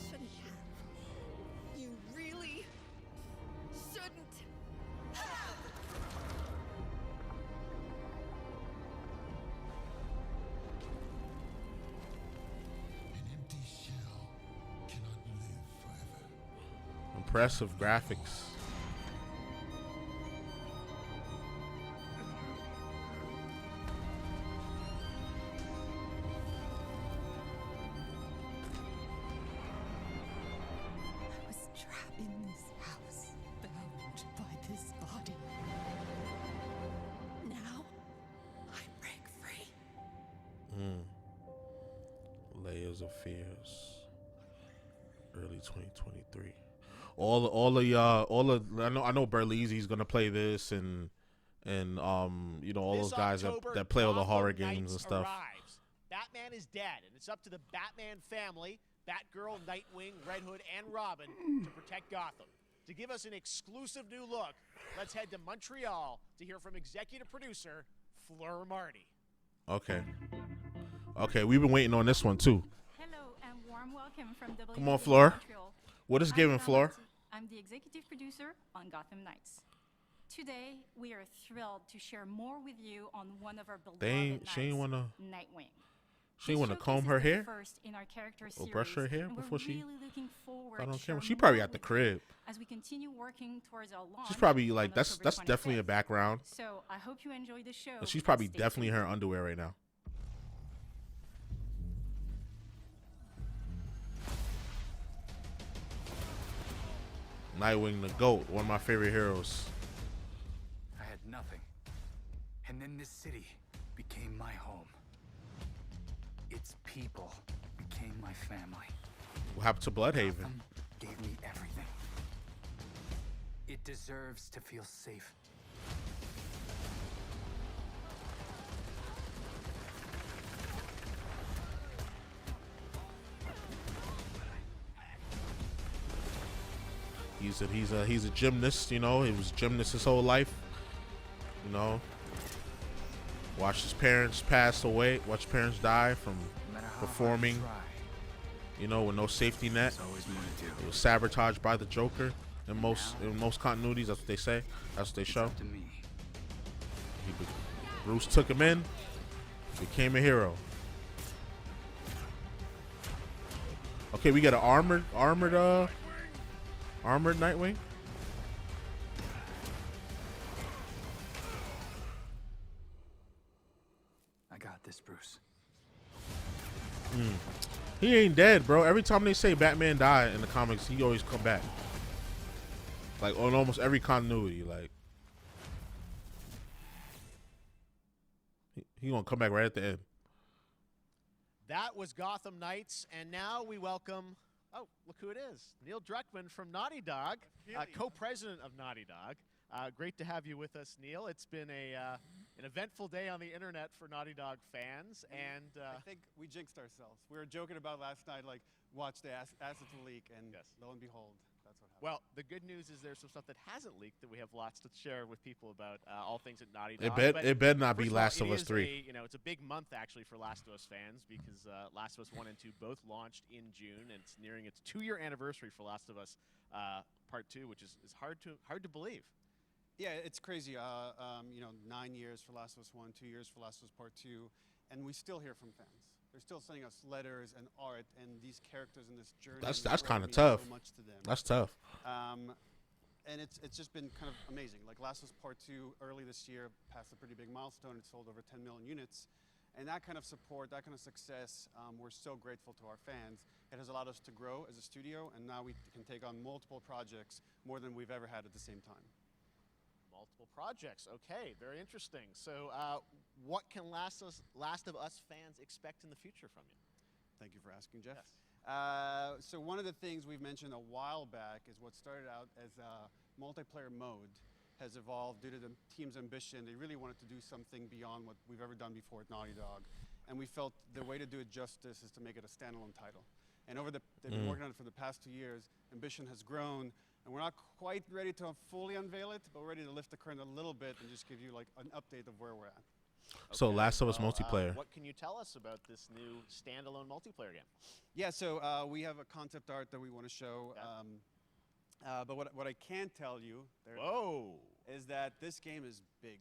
T: Shouldn't have. You really shouldn't have.
B: Impressive graphics.
P: I was trapped in this house, bound by this body. Now, I break free.
B: Layers of Fears. Early 2023. All the I know Berleezy's gonna play this and you know all
A: This
B: those guys
A: October,
B: that play all the horror
A: Gotham
B: games and
A: Knights
B: stuff.
A: Arrives. Batman is dead, and it's up to the Batman family, Batgirl, Nightwing, Red Hood, and Robin to protect Gotham. To give us an exclusive new look, let's head to Montreal to hear from executive producer Fleur Marty.
B: Okay, we've been waiting on this one too.
R: Hello and warm welcome from WB
B: Come on, Fleur.
R: Montreal.
B: What is giving, Fleur?
R: I'm the executive producer on Gotham Knights. Today, we are thrilled to share more with you on one of our beloved
B: She ain't wanna.
R: Nightwing.
B: She ain't wanna comb her hair or brush her hair before she got on camera. She probably at the crib.
R: As we continue working towards our launch.
B: She's probably like
R: on
B: that's
R: October
B: definitely
R: 25th.
B: a background.
R: So I hope you enjoy the show.
B: And she's probably
R: Stay
B: definitely in
R: tuned.
B: her underwear right now. Nightwing, the GOAT, one of my favorite heroes.
S: I had nothing. And then this city became my home. Its people became my family.
B: What happened to Bloodhaven?
S: Gotham gave me everything. It deserves to feel safe.
B: He's a gymnast, you know. He was a gymnast his whole life, you know. Watched his parents pass away. Watched his parents die from performing, you know, with no safety net. He was sabotaged by the Joker in most continuities. That's what they say. That's what they show. Bruce took him in, became a hero. Okay, we got an armored Nightwing.
S: I got this, Bruce.
B: He ain't dead, bro. Every time they say Batman died in the comics, he always come back. Like on almost every continuity, like he gonna come back right at the end.
A: That was Gotham Knights, and now we welcome, oh, look who it is, Neil Druckmann from Naughty Dog, co-president of Naughty Dog. Great to have you with us, Neil. It's been an eventful day on the internet for Naughty Dog fans, and
X: I think we jinxed ourselves. We were joking about last night, like, watch the assets leak, and lo and behold, that's what happened.
A: well, the good news is there's some stuff that hasn't leaked that we have lots to share with people about all things at Naughty Dog.
B: It better not be
A: first of all,
B: Last of
A: it
B: Us
A: is
B: 3.
A: you know, it's a big month actually for Last of Us fans because Last of Us 1 and 2 both launched in June, and it's nearing its 2-year anniversary for Last of Us Part 2, which is hard to believe.
X: Yeah, it's crazy. You know, 9 years for Last of Us 1, 2 years for Last of Us Part 2, and we still hear from fans. They're still sending us letters and art, and these characters in this journey.
B: That's
X: brought
B: kind of
X: me
B: tough.
X: So much to them.
B: That's tough.
X: And it's just been kind of amazing. Like Last of Us Part 2 early this year passed a pretty big milestone. It sold over 10 million units. And that kind of support, that kind of success, we're so grateful to our fans. It has allowed us to grow as a studio, and now we can take on multiple projects, more than we've ever had at the same time.
A: Multiple projects. Okay, very interesting. So what can Last of Us fans expect in the future from you?
X: Thank you for asking, Jeff. Yes. So one of the things we've mentioned a while back is what started out as a multiplayer mode has evolved due to the team's ambition. They really wanted to do something beyond what we've ever done before at Naughty Dog. And we felt the way to do it justice is to make it a standalone title. And they've been working on it for the past 2 years. Ambition has grown, and we're not quite ready to fully unveil it, but we're ready to lift the curtain a little bit and just give you like an update of where we're at.
B: So
A: Okay,
B: Last of Us
A: well,
B: multiplayer.
A: What can you tell us about this new standalone multiplayer game?
X: Yeah, so we have a concept art that we want to show. But what I can tell you is that this game is big.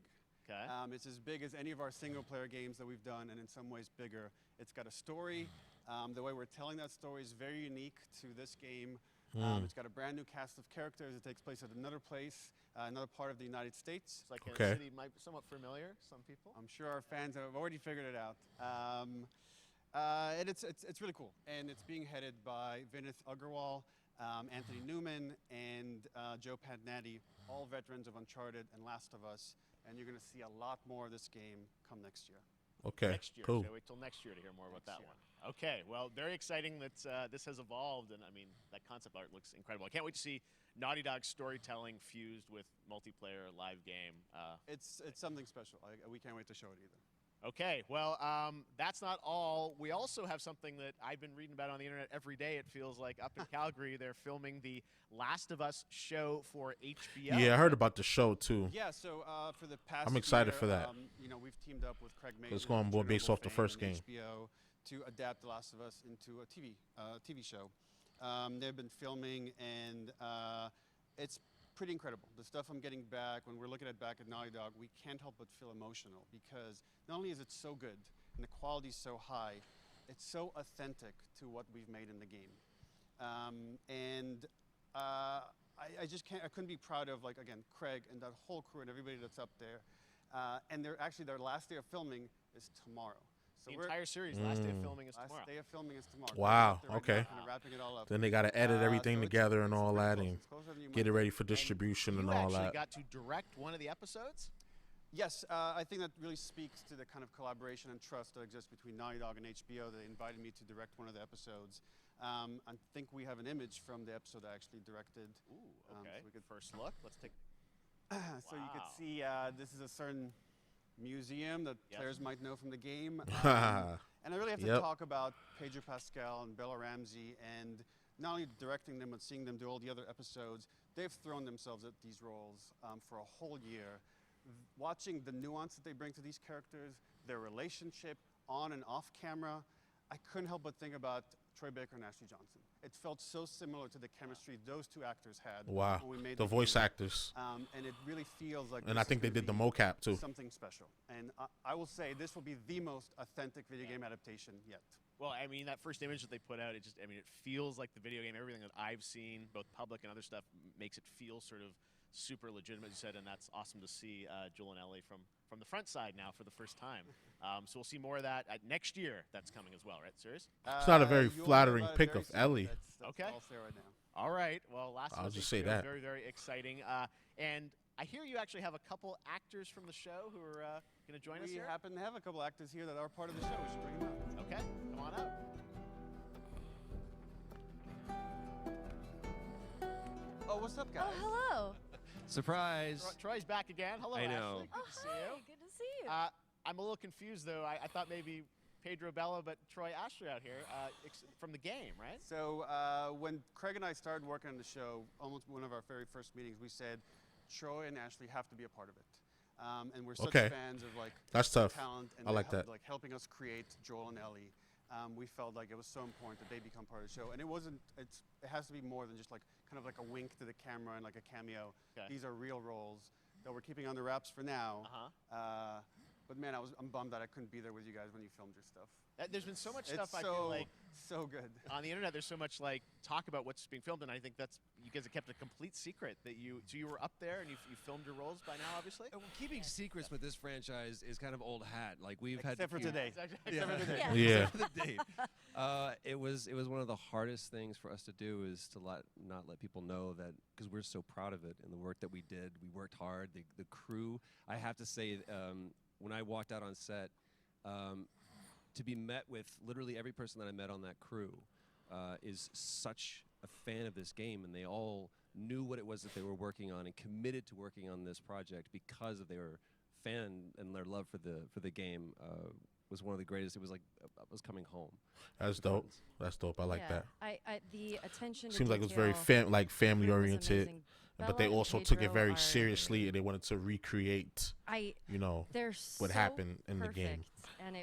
A: Okay.
X: It's as big as any of our single-player games that we've done, and in some ways bigger. It's got a story. The way we're telling that story is very unique to this game. It's got a brand new cast of characters. It takes place at another place, another part of the United States.
A: It's like a city might be somewhat familiar, some people.
X: I'm sure our fans have already figured it out. And it's really cool. And it's being headed by Vinith Agarwal, Anthony Newman, and Joe Pantnati, all veterans of Uncharted and Last of Us. And you're going to see a lot more of this game come next year.
B: Okay,
A: next year.
B: cool.
A: So wait till next year to hear more about that one. Okay, well, very exciting that this has evolved, and I mean that concept art looks incredible. I can't wait to see Naughty Dog's storytelling fused with multiplayer live game.
X: It's something special. We can't wait to show it either.
A: Okay, well, that's not all. We also have something that I've been reading about on the internet every day. It feels like up in Calgary, they're filming the Last of Us show for HBO.
B: Yeah, I heard about the show too.
X: Yeah, so for the past
B: I'm excited
X: year,
B: for that.
X: You know, we've teamed up with Craig Mazin.
B: It's going more based off the first game.
X: HBO to adapt The Last of Us into a TV show. They've been filming, and it's pretty incredible. The stuff I'm getting back, when we're looking back at Naughty Dog, we can't help but feel emotional because not only is it so good and the quality's so high, it's so authentic to what we've made in the game. I just can't, I couldn't be proud of, like, again, Craig and that whole crew and everybody that's up there. And they're actually, their last day of filming is tomorrow. So
A: the entire series, last day of filming is tomorrow.
X: Last day of filming is tomorrow.
B: Wow,
X: They're
B: okay.
X: kind of wrapping it all up.
B: Then they got to edit everything
X: so
B: together and all that
X: close.
B: and
X: It's closer than you
B: get it
X: might
B: ready
X: think.
B: for distribution and
A: you
B: all
A: actually
B: that.
A: got to direct one of the episodes?
X: Yes, I think that really speaks to the kind of collaboration and trust that exists between Naughty Dog and HBO. They invited me to direct one of the episodes. I think we have an image from the episode I actually directed.
A: Ooh, okay.
X: So we could
A: first look. Let's take.
X: So you could see this is a certain museum that players might know from the game. And I really have to talk about Pedro Pascal and Bella Ramsey, and not only directing them but seeing them do all the other episodes. They've thrown themselves at these roles for a whole year. Watching the nuance that they bring to these characters, their relationship on and off camera, I couldn't help but think about Troy Baker and Ashley Johnson. It felt so similar to the chemistry those two actors had.
B: Wow,
X: when we made
B: the voice
X: game.
B: actors.
X: And it really feels like.
B: And
X: this
B: I think
X: is
B: they
X: gonna
B: did the
X: be
B: mocap too.
X: Something special. And I will say this will be the most authentic video game adaptation yet.
A: Well, I mean, that first image that they put out, it just, I mean, it feels like the video game. Everything that I've seen, both public and other stuff, makes it feel sort of super legitimate, you said, and that's awesome to see Joel and Ellie from the front side now for the first time. So we'll see more of that next year. That's coming as well, right? Serious?
B: It's not a very flattering pic of Ellie.
X: That's
A: okay.
X: I'll say right now.
A: All right. Well, last
B: I'll
A: of
B: just
A: Us
B: say
A: HBO,
B: that.
A: very, very exciting. And I hear you actually have a couple actors from the show who are going to join us
X: We
A: here.
X: happen to have a couple actors here that are part of the show. We should bring them out.
A: Okay, come on up.
X: Oh, what's up, guys?
D: Oh, hello.
F: Surprise.
A: Troy's back again. Hello,
F: I know.
A: Ashley. Good to see you.
D: Good to see you.
A: I'm a little confused, though. I thought maybe Pedro Bella, but Troy Ashley out here from the game, right?
X: So when Craig and I started working on the show, almost one of our very first meetings, we said Troy and Ashley have to be a part of it. And we're such fans of like
B: That's tough.
X: talent and
B: I like that.
X: Like helping us create Joel and Ellie. We felt like it was so important that they become part of the show, and it wasn't. It has to be more than just like kind of like a wink to the camera and like a cameo.
A: Okay.
X: These are real roles that we're keeping under wraps for now. But man, I'm bummed that I couldn't be there with you guys when you filmed your stuff.
A: There's been so much
X: It's
A: stuff I feel like
X: so good
A: on the internet. There's so much like talk about what's being filmed, and I think that's you guys have kept a complete secret that you. So you were up there and you filmed your roles by now, obviously.
F: Well, keeping secrets with this franchise is kind of old hat. Like we've
X: Except
F: had
X: for today.
A: Except for today.
B: Yeah.
F: Except for the date. It was one of the hardest things for us to do is to not let people know that because we're so proud of it and the work that we did. We worked hard. The crew. I have to say, when I walked out on set. To be met with literally every person that I met on that crew is such a fan of this game, and they all knew what it was that they were working on and committed to working on this project because of their fan and their love for the game was one of the greatest. It was like I was coming home.
B: That's dope. That's dope. I like that.
D: The attention.
B: Seems
D: to
B: like it was very family oriented, but they also took it very seriously and they wanted to recreate.
D: They're
B: what
D: so
B: happened in the game.
D: And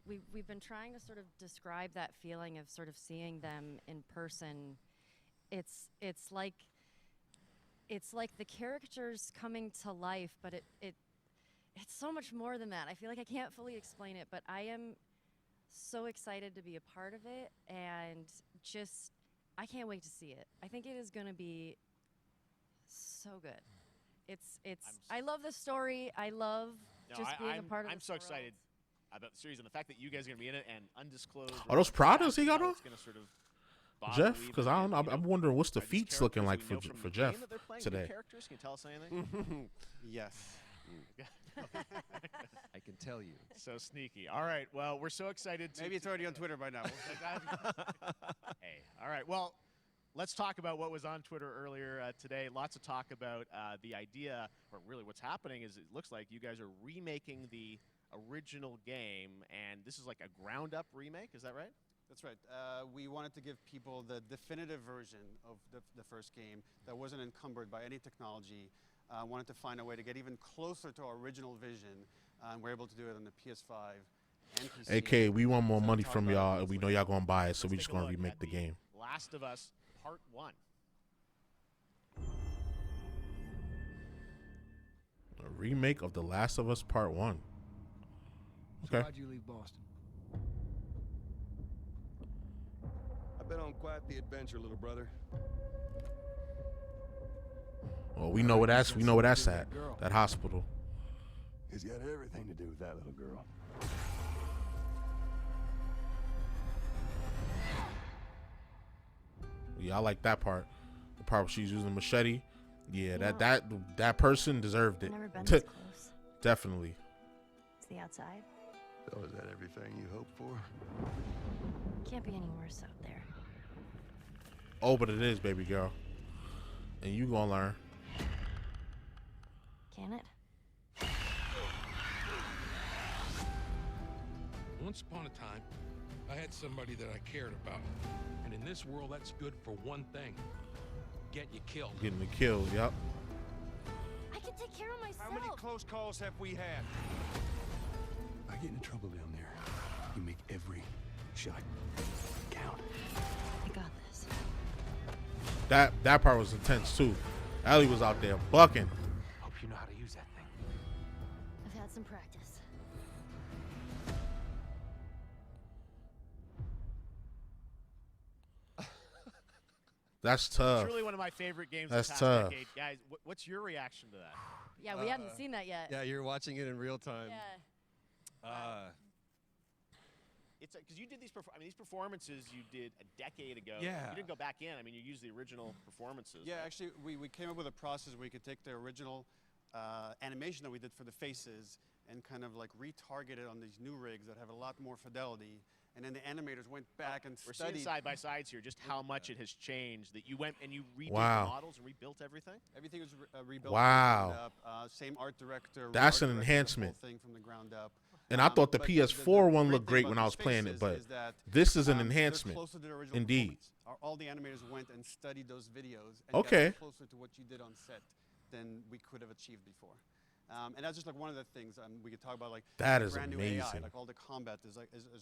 D: we've been trying to sort of describe that feeling of sort of seeing them in person. It's like the characters coming to life, but it's so much more than that. I feel like I can't fully explain it, but I am so excited to be a part of it and just I can't wait to see it. I think it is going to be so good. I love the story. I love just being a part of
A: I'm
D: this
A: so
D: world.
A: excited about the series and the fact that you guys are going to be in it and undisclosed.
B: Are those Pradas he got on?
A: It's going to sort of
B: Jeff? Because I don't know. I'm wondering what's the feats looking like for Jeff today.
A: Characters? Can you tell us anything?
X: Yes.
F: I can tell you.
A: So sneaky. All right. Well, we're so excited.
X: Maybe it's already on Twitter by now.
A: Hey. All right. Well, let's talk about what was on Twitter earlier today. Lots of talk about the idea, or really what's happening is it looks like you guys are remaking the original game, and this is like a ground-up remake. Is that right?
X: That's right. We wanted to give people the definitive version of the first game that wasn't encumbered by any technology. Wanted to find a way to get even closer to our original vision. We're able to do it on the PS5 and PC.
B: AK, we want more money from y'all, and we know y'all gonna buy it, so we just gonna remake the game.
A: Last of Us Part 1.
B: A remake of The Last of Us Part 1. Okay.
H: So why'd you leave Boston?
J: I've been on quite the adventure, little brother.
B: Well, we know where that's at. That hospital.
J: It's got everything to do with that little girl.
B: Yeah, I like that part. The part where she's using a machete. Yeah, that person deserved it.
D: Never been this close.
B: Definitely.
D: It's the outside.
J: So is that everything you hoped for?
D: Can't be any worse out there.
B: Oh, but it is, baby girl. And you gonna learn.
D: Can it?
L: Once upon a time, I had somebody that I cared about. And in this world, that's good for one thing. Getting you killed.
B: Getting me killed, yep.
D: I can take care of myself.
L: How many close calls have we had?
J: I get in trouble down there. You make every shot count.
D: I got this.
B: That part was intense too. Ellie was out there bucking.
L: Hope you know how to use that thing.
D: I've had some practice.
B: That's tough.
A: Truly one of my favorite games
B: That's
A: of the past
B: tough.
A: decade. Guys, what's your reaction to that?
D: Yeah, we hadn't seen that yet.
F: Yeah, you're watching it in real time.
D: Yeah.
A: It's because you did these. These performances you did a decade ago.
X: Yeah.
A: You didn't go back in. I mean, you used the original performances.
X: Yeah, actually, we came up with a process where we could take the original animation that we did for the faces and kind of like retarget it on these new rigs that have a lot more fidelity. And then the animators went back and
A: We're
X: studied.
A: seeing side by sides here, just how much it has changed. That you went and you redid
B: Wow.
A: the models and rebuilt everything.
X: Everything was rebuilt.
B: Wow.
X: From the ground up. Same art director.
B: That's
X: art
B: an
X: directed the whole
B: enhancement.
X: thing from the ground up.
B: And I thought the
X: but
B: PS4 one
X: great
B: looked
X: thing
B: great
X: about
B: when I
X: these
B: was playing it,
X: faces
B: but
X: is that,
B: this is an
X: they're
B: enhancement.
X: closer to the original
B: Indeed.
X: performance. All the animators went and studied those videos and
B: Okay.
X: got closer to what you did on set than we could have achieved before. And that's just like one of the things we could talk about, like
B: That
X: the
B: is
X: brand new AI,
B: amazing.
X: like all the combat is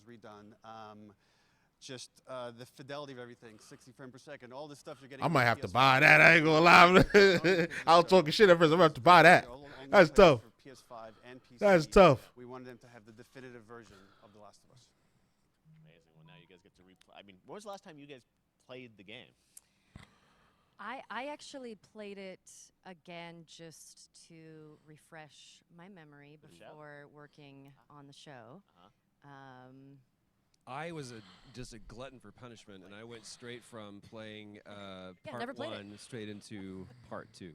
X: redone. Just the fidelity of everything, 60 frames per second, all this stuff you're getting.
B: I
X: on
B: might
X: the
B: have to
X: PS5.
B: buy that. I ain't gonna lie. I was talking shit at first. I'm gonna have to buy that. That's tough.
X: For PS5 and PC,
B: That's tough.
X: We wanted them to have the definitive version of The Last of Us.
A: Amazing. Well, now you guys get to replay. I mean, when was the last time you guys played the game?
D: I actually played it again just to refresh my memory
A: For the show?
D: before working on the show.
F: I was just a glutton for punishment, and I went straight from playing
D: Yeah, never
F: part
D: played it.
F: 1 straight into part 2.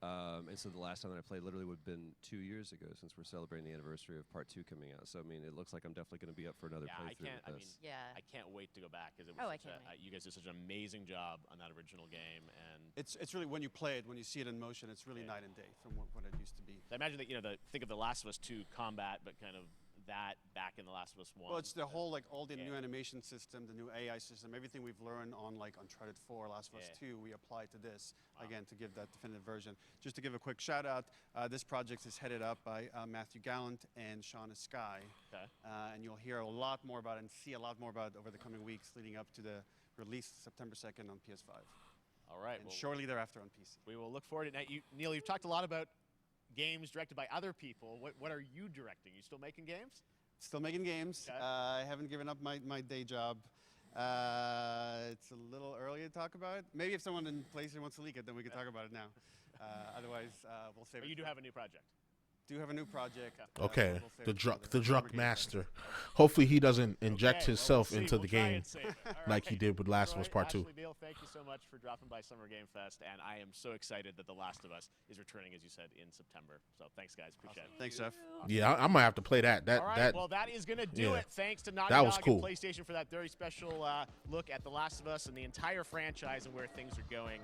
F: And so the last time that I played literally would have been 2 years ago, since we're celebrating the anniversary of part 2 coming out. So I mean, it looks like I'm definitely going to be up for another playthrough with this.
A: I can't wait to go back because it
D: Oh,
A: was
D: I
A: such
D: can't
A: you guys did such an amazing job on that original game, and
X: It's really, when you play it, when you see it in motion, it's really night and day from what it used to be.
A: I imagine that think of The Last of Us 2 combat, but kind of that back in The Last of Us 1.
X: Well, it's the whole, like, all the new animation system, the new AI system, everything we've learned on, like, Uncharted 4, Last of Us 2, we apply to this, again, to give that definitive version. Just to give a quick shout out, this project is headed up by Matthew Gallant and Shauna Sky.
A: Okay.
X: And you'll hear a lot more about it and see a lot more about it over the coming weeks leading up to the release September 2nd on PS5.
A: All right.
X: And
A: well,
X: shortly thereafter on PC.
A: we will look forward to it. Now, Neil, you've talked a lot about games directed by other people. What are you directing? You still making games?
X: Still making games.
A: Okay.
X: I haven't given up my day job. It's a little early to talk about it. Maybe if someone in PlayStation wants to leak it, then we can talk about it now. Otherwise, we'll save it.
A: But you do have a new project.
X: Do have a new project.
B: Okay,
X: we'll save
B: the
X: it for
B: Druck master. Hopefully he doesn't inject himself into
A: We'll
B: the
A: try
B: game
A: and save it. All
B: like he
A: right.
B: did with Last of Us
A: Troy,
B: Part 2.
A: Ashley, Beal, thank you so much for dropping by Summer Game Fest, and I am so excited that The Last of Us is returning, as you said, in September. So thanks, guys. Appreciate it.
X: Thanks, Jeff.
B: Yeah, I might have to play that.
A: All right, well, that is going to do it. Thanks to Naughty
B: That was
A: Dog
B: cool.
A: and PlayStation for that very special look at The Last of Us and the entire franchise and where things are going.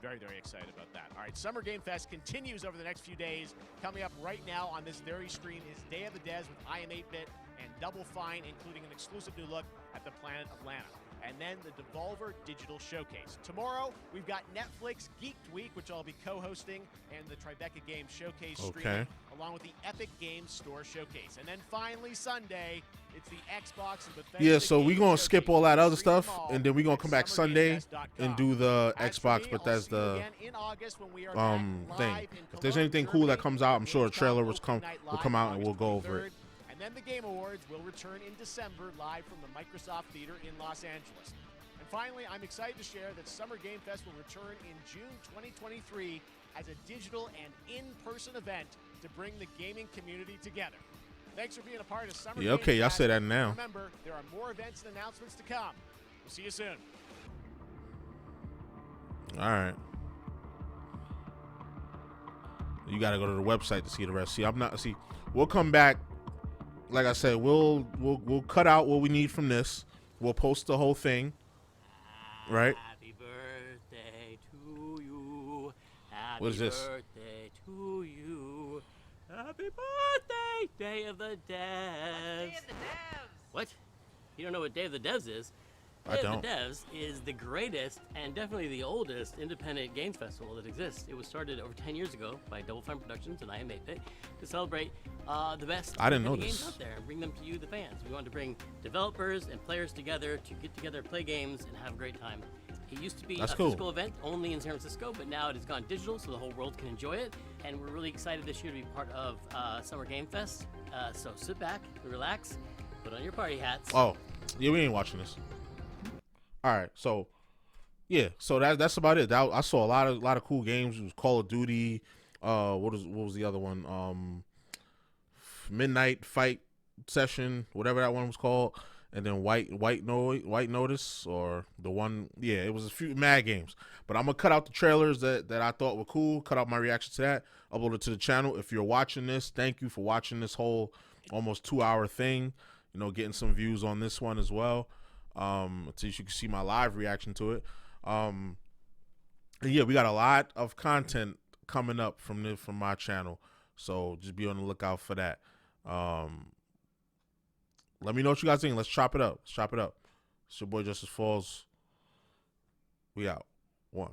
A: Very, very excited about that. All right, Summer Game Fest continues over the next few days. Coming up right now on this very stream is Day of the Devs with I Am 8-Bit and Double Fine, including an exclusive new look at the Planet Atlanta. And then the Devolver Digital Showcase. Tomorrow, we've got Netflix Geeked Week, which I'll be co-hosting, and the Tribeca Games Showcase streaming, along with the Epic Games Store Showcase. And then finally, Sunday, it's the Xbox and Bethesda.
B: Yeah, so we're going to
A: Showcase.
B: skip all that other
A: Stream
B: stuff,
A: them all
B: and then we're going to come back Sunday and do the
A: As for
B: Xbox
A: me, I'll
B: Bethesda
A: see you again in August when we are back
B: thing.
A: live in
B: If there's
A: Cologne,
B: anything cool that
A: Germany.
B: comes out, I'm sure a trailer will
A: Gamescom
B: will come out and we'll go
A: August
B: over it.
A: 23rd. And then the Game Awards will return in December live from the Microsoft Theater in Los Angeles. And finally, I'm excited to share that Summer Game Fest will return in June 2023 as a digital and in-person event to bring the gaming community together. Thanks for being a part of Summer
B: Yeah,
A: Game
B: okay, y'all
A: Fest.
B: say that now.
A: Remember, there are more events and announcements to come. We'll see you soon.
B: All right. You got to go to the website to see the rest. See, we'll come back. Like I said, we'll cut out what we need from this. We'll post the whole thing. Right?
E: Happy birthday to you. Happy
B: What is this?
E: birthday to you. Happy birthday, Day of the Devs. Day of the Devs? What? You don't know what Day of the Devs is?
B: I
E: Day
B: don't.
E: of the Devs is the greatest and definitely the oldest independent games festival that exists. It was started over 10 years ago by Double Fine Productions and I Am 8-Bit to celebrate the best
B: I didn't know
E: independent games
B: this.
E: out there and bring them to you, the fans. We wanted to bring developers and players together to get together, play games, and have a great time. It used to be
B: That's
E: a
B: cool.
E: physical event only in San Francisco, but now it has gone digital, so the whole world can enjoy it. And we're really excited this year to be part of Summer Game Fest. So sit back, relax, put on your party hats.
B: Oh, yeah, we ain't watching this. All right, so yeah, so that's about it. I saw a lot of cool games. It was Call of Duty. What was the other one? Midnight Fight Session, whatever that one was called, and then White Notice, or the one. Yeah, it was a few mad games. But I'm gonna cut out the trailers that I thought were cool. Cut out my reaction to that. Upload it to the channel. If you're watching this, thank you for watching this whole almost 2-hour thing. You know, getting some views on this one as well. So you can see my live reaction to it. And yeah, we got a lot of content coming up from my channel, so just be on the lookout for that. Let me know what you guys think. Let's chop it up. It's your boy JusticeXFalls. We out. One.